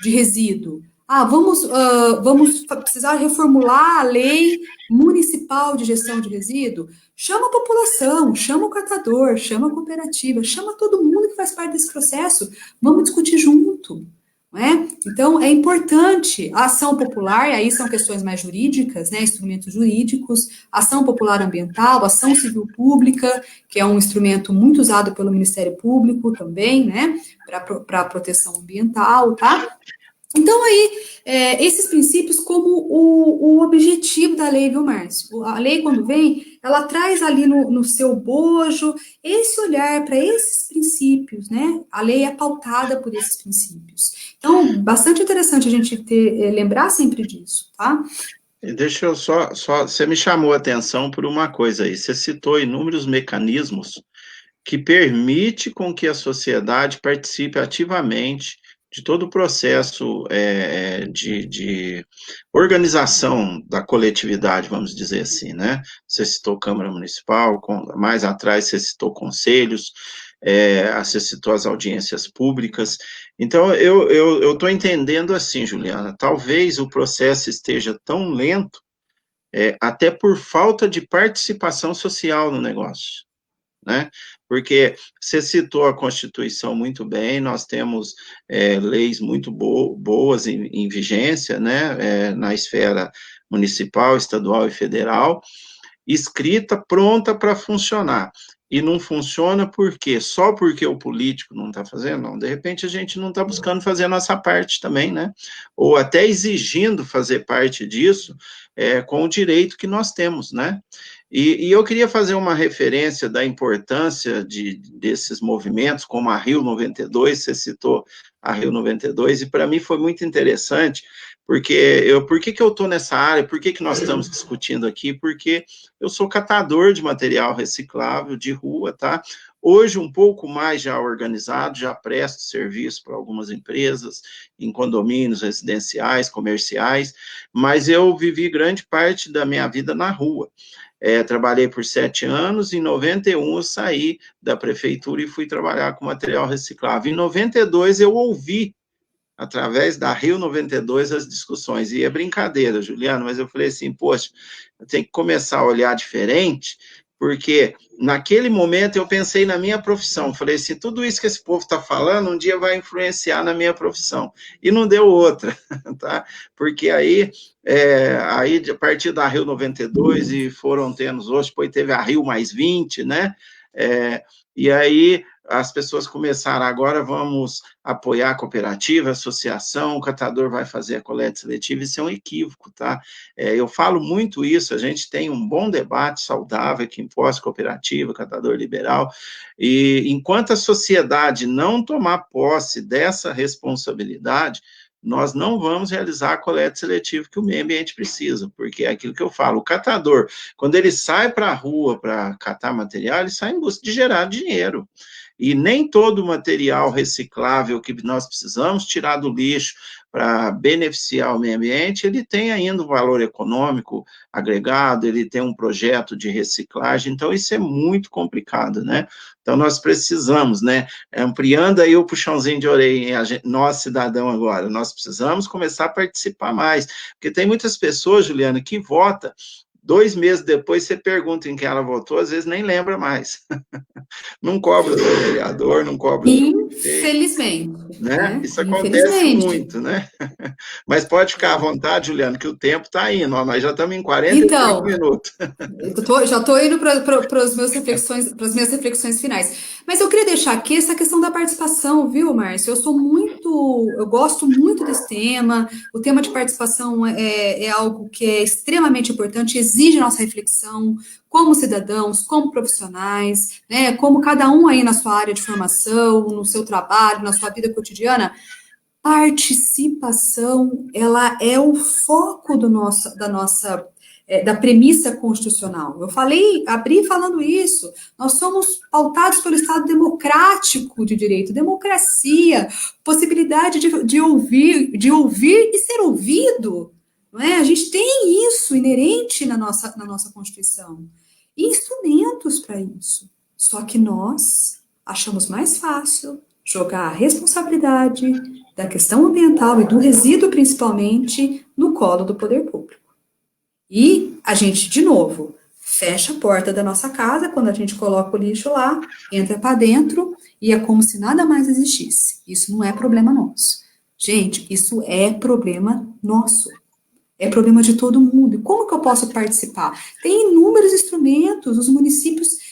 Speaker 2: de resíduo. Vamos precisar reformular a lei municipal de gestão de resíduo. Chama a população, chama o catador, chama a cooperativa, chama todo mundo que faz parte desse processo. Vamos discutir junto. Não é? Então, é importante a ação popular, e aí são questões mais jurídicas, né, instrumentos jurídicos, ação popular ambiental, ação civil pública, que é um instrumento muito usado pelo Ministério Público também, né, para a proteção ambiental, tá? Então, aí, esses princípios como o objetivo da lei, viu, Márcio? A lei, quando vem, ela traz ali no seu bojo esse olhar para esses princípios, né? A lei é pautada por esses princípios. Então, bastante interessante a gente lembrar sempre disso, tá?
Speaker 1: Deixa eu só, você me chamou a atenção por uma coisa aí, você citou inúmeros mecanismos que permite com que a sociedade participe ativamente de todo o processo de organização da coletividade, vamos dizer assim, né? Você citou Câmara Municipal, mais atrás você citou conselhos, você citou as audiências públicas. Então, eu estou entendendo assim, Juliana, talvez o processo esteja tão lento, até por falta de participação social no negócio, né? Porque você citou a Constituição muito bem, nós temos leis muito boas em vigência, né? Na esfera municipal, estadual e federal, escrita, pronta para funcionar. E não funciona por quê? Só porque o político não está fazendo? Não, de repente a gente não está buscando fazer a nossa parte também, né? Ou até exigindo fazer parte disso com o direito que nós temos, né? E eu queria fazer uma referência da importância desses movimentos, como a Rio 92, você citou a Rio 92, e para mim foi muito interessante, porque por que eu estou nessa área, por que nós estamos discutindo aqui? Porque eu sou catador de material reciclável de rua, tá? Hoje um pouco mais já organizado, já presto serviço para algumas empresas, em condomínios residenciais, comerciais, mas eu vivi grande parte da minha vida na rua. Trabalhei por 7 anos, em 91 eu saí da prefeitura e fui trabalhar com material reciclável. Em 92 eu ouvi, através da Rio 92, as discussões, e é brincadeira, Juliano, mas eu falei assim, poxa, eu tenho que começar a olhar diferente, porque naquele momento eu pensei na minha profissão, falei assim, tudo isso que esse povo está falando, um dia vai influenciar na minha profissão, e não deu outra, tá? Porque aí a partir da Rio 92, e foram tendo hoje, depois teve a Rio mais 20, né? E aí as pessoas começaram, agora vamos apoiar a cooperativa, a associação, o catador vai fazer a coleta seletiva, isso é um equívoco, tá? Eu falo muito isso, a gente tem um bom debate saudável aqui em pós-cooperativa, catador liberal, e enquanto a sociedade não tomar posse dessa responsabilidade, nós não vamos realizar a coleta seletiva que o meio ambiente precisa, porque é aquilo que eu falo, o catador, quando ele sai para a rua para catar material, ele sai em busca de gerar dinheiro. e nem todo o material reciclável que nós precisamos tirar do lixo para beneficiar o meio ambiente, ele tem ainda um valor econômico agregado, ele tem um projeto de reciclagem, então isso é muito complicado, né? Então nós precisamos, né, ampliando aí o puxãozinho de orelha, nós cidadão agora, nós precisamos começar a participar mais, porque tem muitas pessoas, Juliana, que votam, 2 meses depois você pergunta em quem ela votou, às vezes nem lembra mais. Não cobra do vereador, não cobra do prefeito,
Speaker 2: Infelizmente,
Speaker 1: né?
Speaker 2: né?
Speaker 1: Isso acontece
Speaker 2: Infelizmente.
Speaker 1: muito, né? Mas pode ficar à vontade, Juliano, que o tempo está indo, ó, nós já estamos em 45
Speaker 2: Então,
Speaker 1: minutos.
Speaker 2: já estou indo para as minhas reflexões finais. Mas eu queria deixar aqui essa questão da participação, viu, Márcio? Eu gosto muito desse tema. O tema de participação é algo que é extremamente importante, exige nossa reflexão como cidadãos, como profissionais, né? Como cada um aí na sua área de formação, no seu trabalho, na sua vida cotidiana. Participação, ela é o foco da premissa constitucional. Abri falando isso. Nós somos pautados pelo Estado democrático de direito, democracia, possibilidade de ouvir e ser ouvido. Não é? A gente tem isso inerente na nossa Constituição. E instrumentos para isso. Só que nós achamos mais fácil jogar a responsabilidade da questão ambiental e do resíduo, principalmente, no colo do poder público. E a gente, de novo, fecha a porta da nossa casa quando a gente coloca o lixo lá, entra para dentro e é como se nada mais existisse. Isso não é problema nosso. Gente, isso é problema nosso. É problema de todo mundo. E como que eu posso participar? Tem inúmeros instrumentos, os municípios.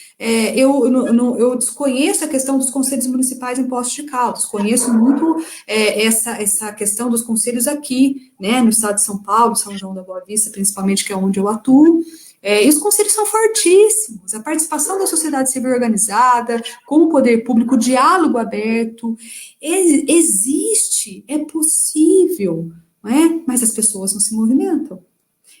Speaker 2: Eu desconheço a questão dos conselhos municipais em Poços de Caldas, conheço muito essa questão dos conselhos aqui, né, no estado de São Paulo, São João da Boa Vista, principalmente, que é onde eu atuo. E os conselhos são fortíssimos, a participação da sociedade civil organizada, com o poder público, o diálogo aberto, existe, é possível, não é? Mas as pessoas não se movimentam.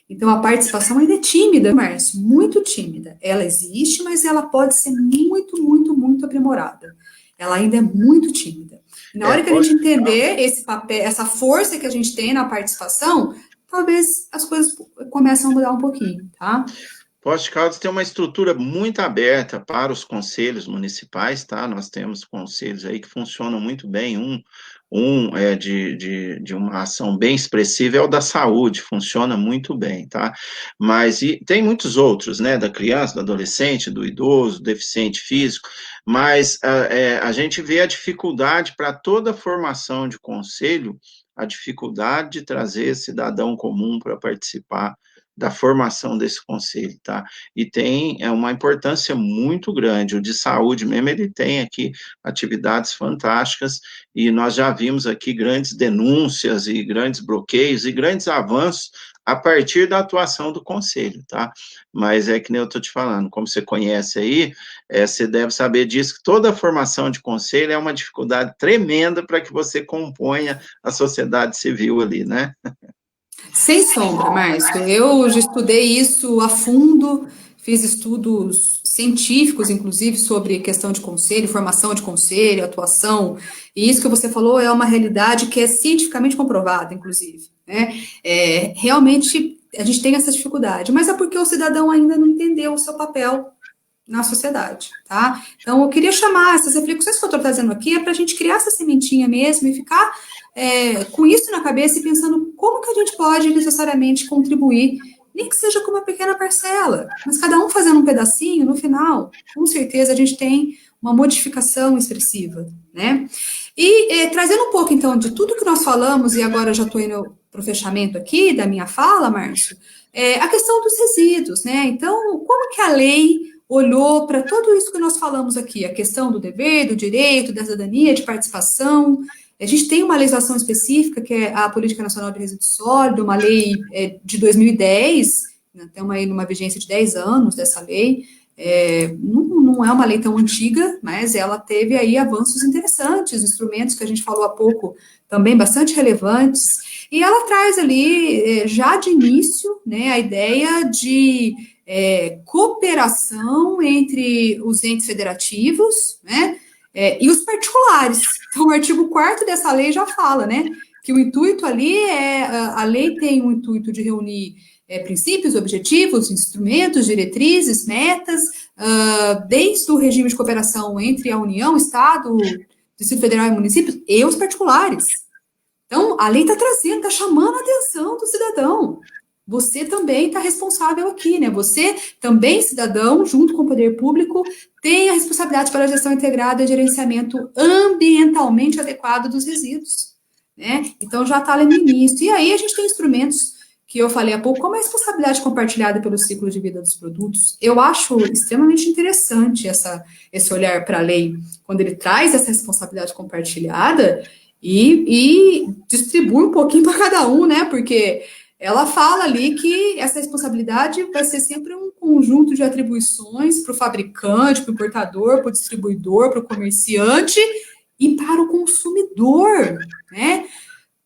Speaker 2: Então, a participação ainda é tímida, Márcio, muito tímida. Ela existe, mas ela pode ser muito, muito, muito aprimorada. Ela ainda é muito tímida. E na hora que a gente entender esse papel, essa força que a gente tem na participação, talvez as coisas comecem a mudar um pouquinho, tá?
Speaker 1: Poços de Caldas tem uma estrutura muito aberta para os conselhos municipais, tá? Nós temos conselhos aí que funcionam muito bem. Um é de uma ação bem expressiva, é o da saúde, funciona muito bem, tá? Mas tem muitos outros, né? Da criança, do adolescente, do idoso, deficiente físico, mas a gente vê a dificuldade para toda a formação de conselho, a dificuldade de trazer cidadão comum para participar da formação desse conselho, tá? E tem uma importância muito grande. O de saúde mesmo, ele tem aqui atividades fantásticas, e nós já vimos aqui grandes denúncias e grandes bloqueios e grandes avanços a partir da atuação do conselho, tá? Mas é que nem eu estou te falando, como você conhece aí, você deve saber disso, que toda a formação de conselho é uma dificuldade tremenda para que você componha a sociedade civil ali, né?
Speaker 2: Sem sombra, Márcio. Eu já estudei isso a fundo, fiz estudos científicos, inclusive, sobre questão de conselho, formação de conselho, atuação, e isso que você falou é uma realidade que é cientificamente comprovada, inclusive, né? Realmente, a gente tem essa dificuldade, mas é porque o cidadão ainda não entendeu o seu papel na sociedade, tá? Então, eu queria chamar essas reflexões que eu estou trazendo aqui, para a gente criar essa sementinha mesmo e ficar com isso na cabeça e pensando como que a gente pode necessariamente contribuir, nem que seja com uma pequena parcela, mas cada um fazendo um pedacinho, no final, com certeza a gente tem uma modificação expressiva, né? E trazendo um pouco, então, de tudo que nós falamos, e agora já estou indo para o fechamento aqui da minha fala, Márcio, a questão dos resíduos, né? Então, como que a lei olhou para tudo isso que nós falamos aqui, a questão do dever, do direito, da cidadania, de participação. A gente tem uma legislação específica, que é a Política Nacional de Resíduos Sólidos, uma lei de 2010, né, tem uma vigência de 10 anos dessa lei, não é uma lei tão antiga, mas ela teve aí avanços interessantes, instrumentos que a gente falou há pouco, também bastante relevantes, e ela traz ali, já de início, né, a ideia de cooperação entre os entes federativos, né, E os particulares. Então, o artigo 4º dessa lei já fala, né, que o intuito ali a lei tem o intuito de reunir princípios, objetivos, instrumentos, diretrizes, metas, desde o regime de cooperação entre a União, Estado, Distrito Federal e municípios, e os particulares. Então, a lei está trazendo, está chamando a atenção do cidadão. Você também está responsável aqui, né? Você também, cidadão, junto com o poder público, tem a responsabilidade pela gestão integrada e gerenciamento ambientalmente adequado dos resíduos, né? Então, já está ali no início. E aí, a gente tem instrumentos que eu falei há pouco, como a responsabilidade compartilhada pelo ciclo de vida dos produtos. Eu acho extremamente interessante esse olhar para a lei, quando ele traz essa responsabilidade compartilhada e distribui um pouquinho para cada um, né? Porque ela fala ali que essa responsabilidade vai ser sempre um conjunto de atribuições para o fabricante, para o importador, para o distribuidor, para o comerciante e para o consumidor, né?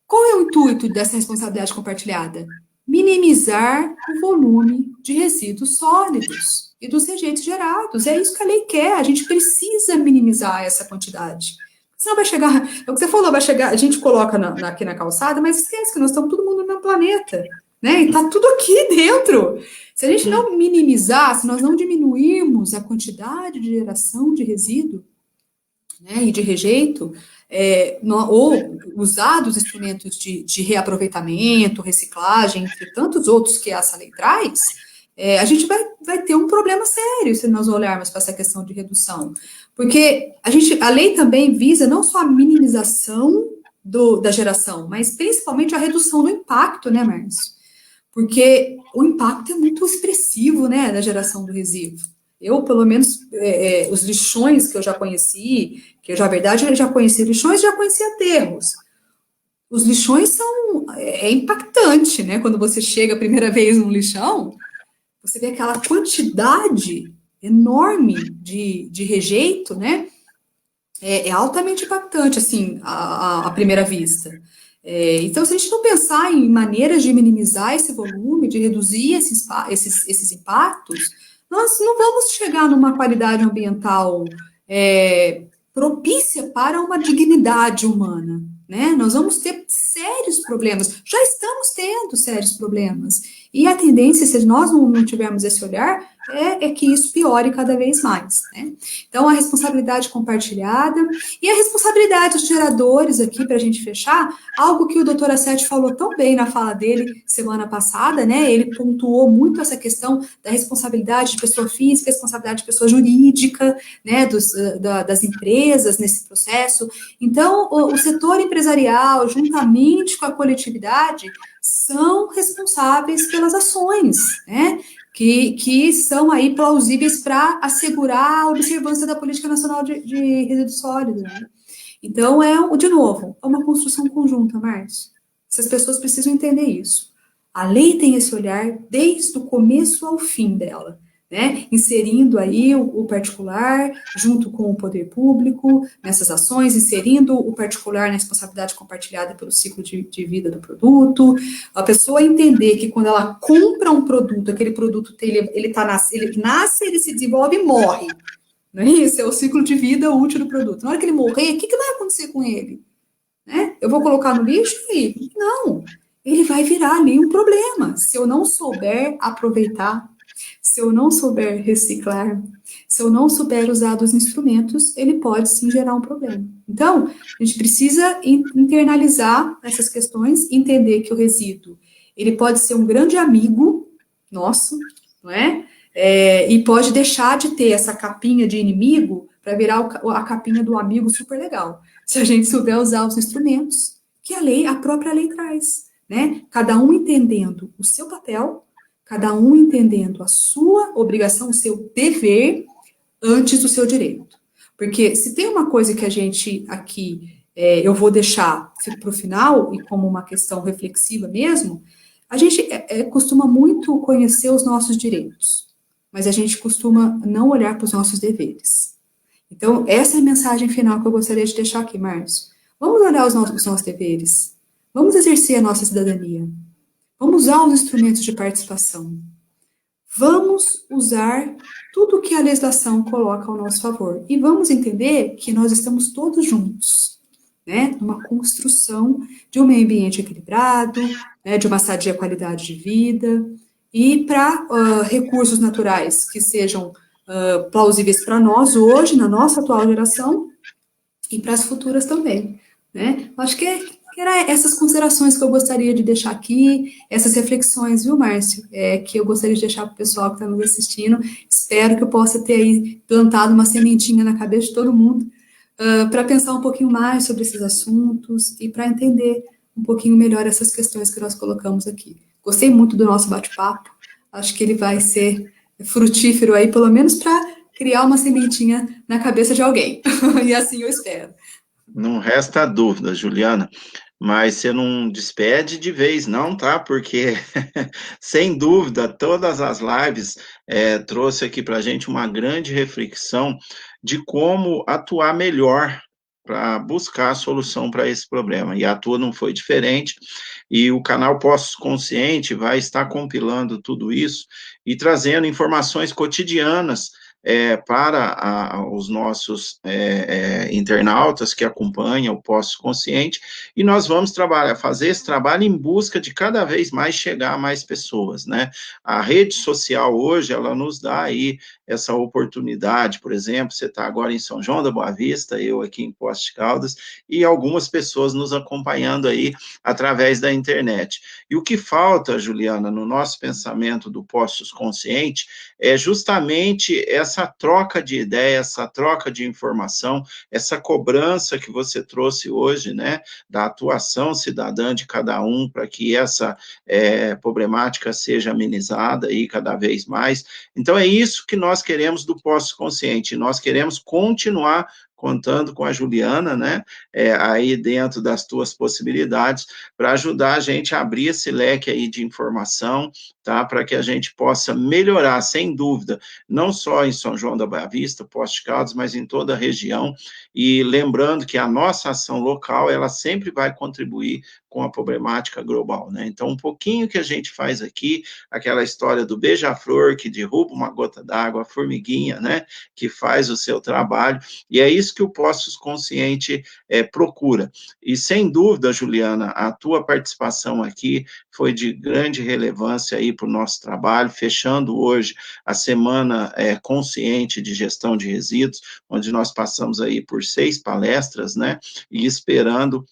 Speaker 2: Qual é o intuito dessa responsabilidade compartilhada? Minimizar o volume de resíduos sólidos e dos rejeitos gerados. É isso que a lei quer, a gente precisa minimizar essa quantidade. Senão vai chegar, é o que você falou, vai chegar, a gente coloca aqui na calçada, mas esquece que nós estamos todo mundo no planeta, né? E está tudo aqui dentro. Se a gente não minimizar, se nós não diminuirmos a quantidade de geração de resíduo, né, e de rejeito, ou usar dos instrumentos de reaproveitamento, reciclagem, entre tantos outros que essa lei traz, a gente vai ter um problema sério se nós olharmos para essa questão de redução. Porque a lei também visa não só a minimização da geração, mas principalmente a redução do impacto, né, Márcio? Porque o impacto é muito expressivo, né, da geração do resíduo. Eu, pelo menos, os lixões que eu já conheci, que eu, na verdade, eu já conheci lixões, já conheci aterros. Os lixões é impactante, né? Quando você chega a primeira vez num lixão, você vê aquela quantidade enorme de rejeito, né? É altamente impactante, assim, à primeira vista. Então, se a gente não pensar em maneiras de minimizar esse volume, de reduzir esses impactos, nós não vamos chegar numa qualidade ambiental propícia para uma dignidade humana, né? Nós vamos ter sérios problemas, já estamos tendo sérios problemas, e a tendência, se nós não tivermos esse olhar, é que isso piore cada vez mais, né? Então, a responsabilidade compartilhada e a responsabilidade dos geradores aqui, para a gente fechar, algo que o doutor Assetti falou tão bem na fala dele semana passada, né? Ele pontuou muito essa questão da responsabilidade de pessoa física, responsabilidade de pessoa jurídica, né? Das empresas nesse processo. Então, o setor empresarial, juntamente com a coletividade, são responsáveis pelas ações, né? Que são aí plausíveis para assegurar a observância da Política Nacional de Resíduos Sólidos, né? Então, de novo, é uma construção conjunta, Márcio. Essas pessoas precisam entender isso. A lei tem esse olhar desde o começo ao fim dela, né? Inserindo aí o particular junto com o poder público nessas ações, inserindo o particular na responsabilidade compartilhada pelo ciclo de vida do produto, a pessoa entender que quando ela compra um produto, aquele produto ele nasce, ele se desenvolve e morre. Não é isso? É o ciclo de vida útil do produto. Na hora que ele morrer, o que vai acontecer com ele? Né? Eu vou colocar no lixo? E não. Ele vai virar ali um problema. Se eu não souber aproveitar, se eu não souber reciclar, se eu não souber usar dos instrumentos, ele pode sim gerar um problema. Então, a gente precisa internalizar essas questões, entender que o resíduo, ele pode ser um grande amigo nosso, não é? E pode deixar de ter essa capinha de inimigo para virar a capinha do amigo super legal, se a gente souber usar os instrumentos que a própria lei traz, né? Cada um entendendo o seu papel, cada um entendendo a sua obrigação, o seu dever, antes do seu direito. Porque se tem uma coisa que a gente aqui, eu vou deixar para o final, e como uma questão reflexiva mesmo, a gente costuma muito conhecer os nossos direitos, mas a gente costuma não olhar para os nossos deveres. Então, essa é a mensagem final que eu gostaria de deixar aqui, Márcio. Vamos olhar os nossos deveres. Vamos exercer a nossa cidadania. Vamos usar os instrumentos de participação. Vamos usar tudo que a legislação coloca ao nosso favor e vamos entender que nós estamos todos juntos, né, numa construção de um meio ambiente equilibrado, né, de uma sadia qualidade de vida, e para recursos naturais que sejam plausíveis para nós hoje, na nossa atual geração, e para as futuras também, né? Acho que era essas considerações que eu gostaria de deixar aqui, essas reflexões, viu, Márcio? Que eu gostaria de deixar para o pessoal que está nos assistindo. Espero que eu possa ter aí plantado uma sementinha na cabeça de todo mundo, para pensar um pouquinho mais sobre esses assuntos e para entender um pouquinho melhor essas questões que nós colocamos aqui. Gostei muito do nosso bate-papo, acho que ele vai ser frutífero aí, pelo menos para criar uma sementinha na cabeça de alguém, e assim eu espero.
Speaker 1: Não resta dúvida, Juliana, mas você não despede de vez, não, tá? Porque, sem dúvida, todas as lives trouxe aqui para a gente uma grande reflexão de como atuar melhor para buscar a solução para esse problema. E a tua não foi diferente, e o canal Postos Consciente vai estar compilando tudo isso e trazendo informações cotidianas para os nossos internautas que acompanham o Posto Consciente, e nós vamos trabalhar, fazer esse trabalho em busca de cada vez mais chegar a mais pessoas, né? A rede social hoje, ela nos dá aí essa oportunidade, por exemplo, você está agora em São João da Boa Vista, eu aqui em Poços de Caldas, e algumas pessoas nos acompanhando aí através da internet. E o que falta, Juliana, no nosso pensamento do Postos Consciente, é justamente essa troca de ideias, essa troca de informação, essa cobrança que você trouxe hoje, né, da atuação cidadã de cada um para que essa problemática seja amenizada aí cada vez mais. Então, é isso que nós queremos do Posto Consciente, nós queremos continuar contando com a Juliana, né, aí dentro das tuas possibilidades, para ajudar a gente a abrir esse leque aí de informação, tá, para que a gente possa melhorar, sem dúvida, não só em São João da Boa Vista, Poços de Caldas, mas em toda a região, e lembrando que a nossa ação local, ela sempre vai contribuir com a problemática global, né, então um pouquinho que a gente faz aqui, aquela história do beija-flor que derruba uma gota d'água, a formiguinha, né, que faz o seu trabalho, e é isso que o Postos Consciente procura. E sem dúvida, Juliana, a tua participação aqui foi de grande relevância aí para o nosso trabalho, fechando hoje a semana consciente de gestão de resíduos, onde nós passamos aí por 6 palestras, né, e esperando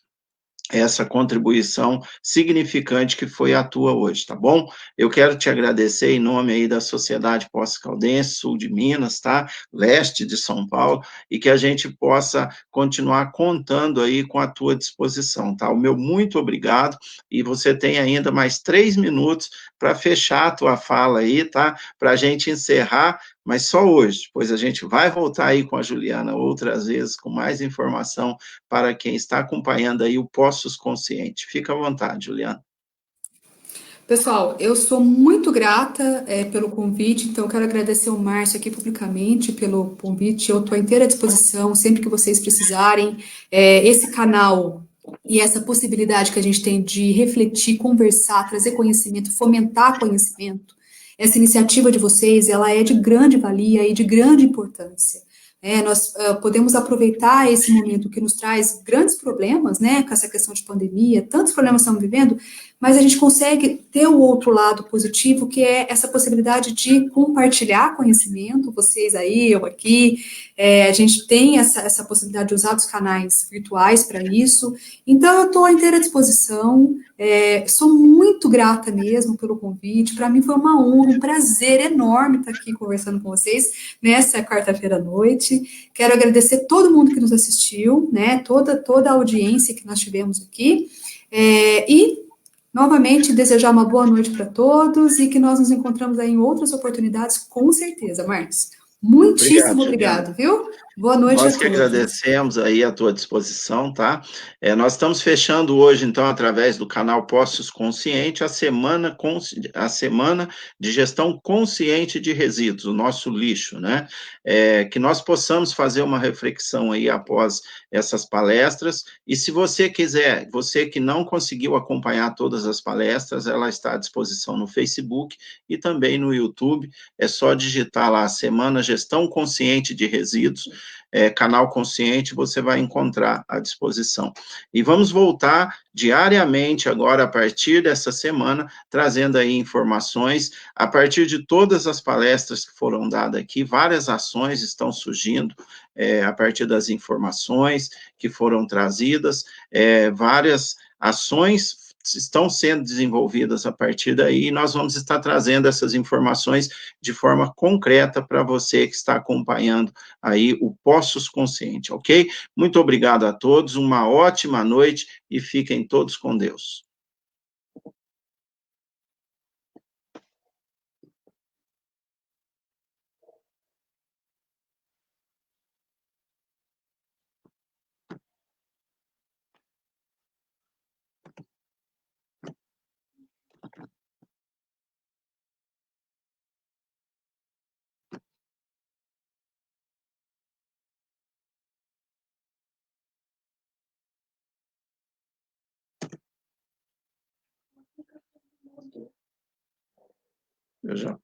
Speaker 1: essa contribuição significante que foi a tua hoje, tá bom? Eu quero te agradecer em nome aí da Sociedade Poços Caldense, sul de Minas, tá? Leste de São Paulo, e que a gente possa continuar contando aí com a tua disposição, tá? O meu muito obrigado, e você tem ainda mais 3 minutos para fechar a tua fala aí, tá? Para a gente encerrar, mas só hoje, pois a gente vai voltar aí com a Juliana outras vezes com mais informação para quem está acompanhando aí o Postos Consciente. Fica à vontade, Juliana.
Speaker 2: Pessoal, eu sou muito grata pelo convite, então eu quero agradecer o Márcio aqui publicamente pelo convite. Eu estou à inteira disposição, sempre que vocês precisarem. Esse canal e essa possibilidade que a gente tem de refletir, conversar, trazer conhecimento, fomentar conhecimento, essa iniciativa de vocês, ela é de grande valia e de grande importância. Nós podemos aproveitar esse momento que nos traz grandes problemas, né, com essa questão de pandemia, tantos problemas estamos vivendo, mas a gente consegue ter o outro lado positivo, que é essa possibilidade de compartilhar conhecimento, vocês aí, eu aqui, a gente tem essa possibilidade de usar os canais virtuais para isso, então eu estou à inteira disposição, sou muito grata mesmo pelo convite, para mim foi uma honra, um prazer enorme estar aqui conversando com vocês nessa quarta-feira à noite, quero agradecer todo mundo que nos assistiu, né, toda a audiência que nós tivemos aqui, e novamente, desejar uma boa noite para todos e que nós nos encontramos aí em outras oportunidades, com certeza, Marcos.
Speaker 1: Obrigado,
Speaker 2: Muitíssimo
Speaker 1: Juliana.
Speaker 2: obrigado, viu? Boa noite a
Speaker 1: Nós que
Speaker 2: todos.
Speaker 1: agradecemos aí a tua disposição, tá? Nós estamos fechando hoje, então, através do canal Postos Consciente, a semana de gestão consciente de resíduos, o nosso lixo, né? Que nós possamos fazer uma reflexão aí após essas palestras, e se você quiser, você que não conseguiu acompanhar todas as palestras, ela está à disposição no Facebook e também no YouTube, é só digitar lá, Semana Gestão Consciente de Resíduos, Canal Consciente, você vai encontrar à disposição. E vamos voltar diariamente agora, a partir dessa semana, trazendo aí informações, a partir de todas as palestras que foram dadas aqui, várias ações estão surgindo, a partir das informações que foram trazidas, várias ações estão sendo desenvolvidas a partir daí, e nós vamos estar trazendo essas informações de forma concreta para você que está acompanhando aí o Postos Consciente, ok? Muito obrigado a todos, uma ótima noite e fiquem todos com Deus. Eu já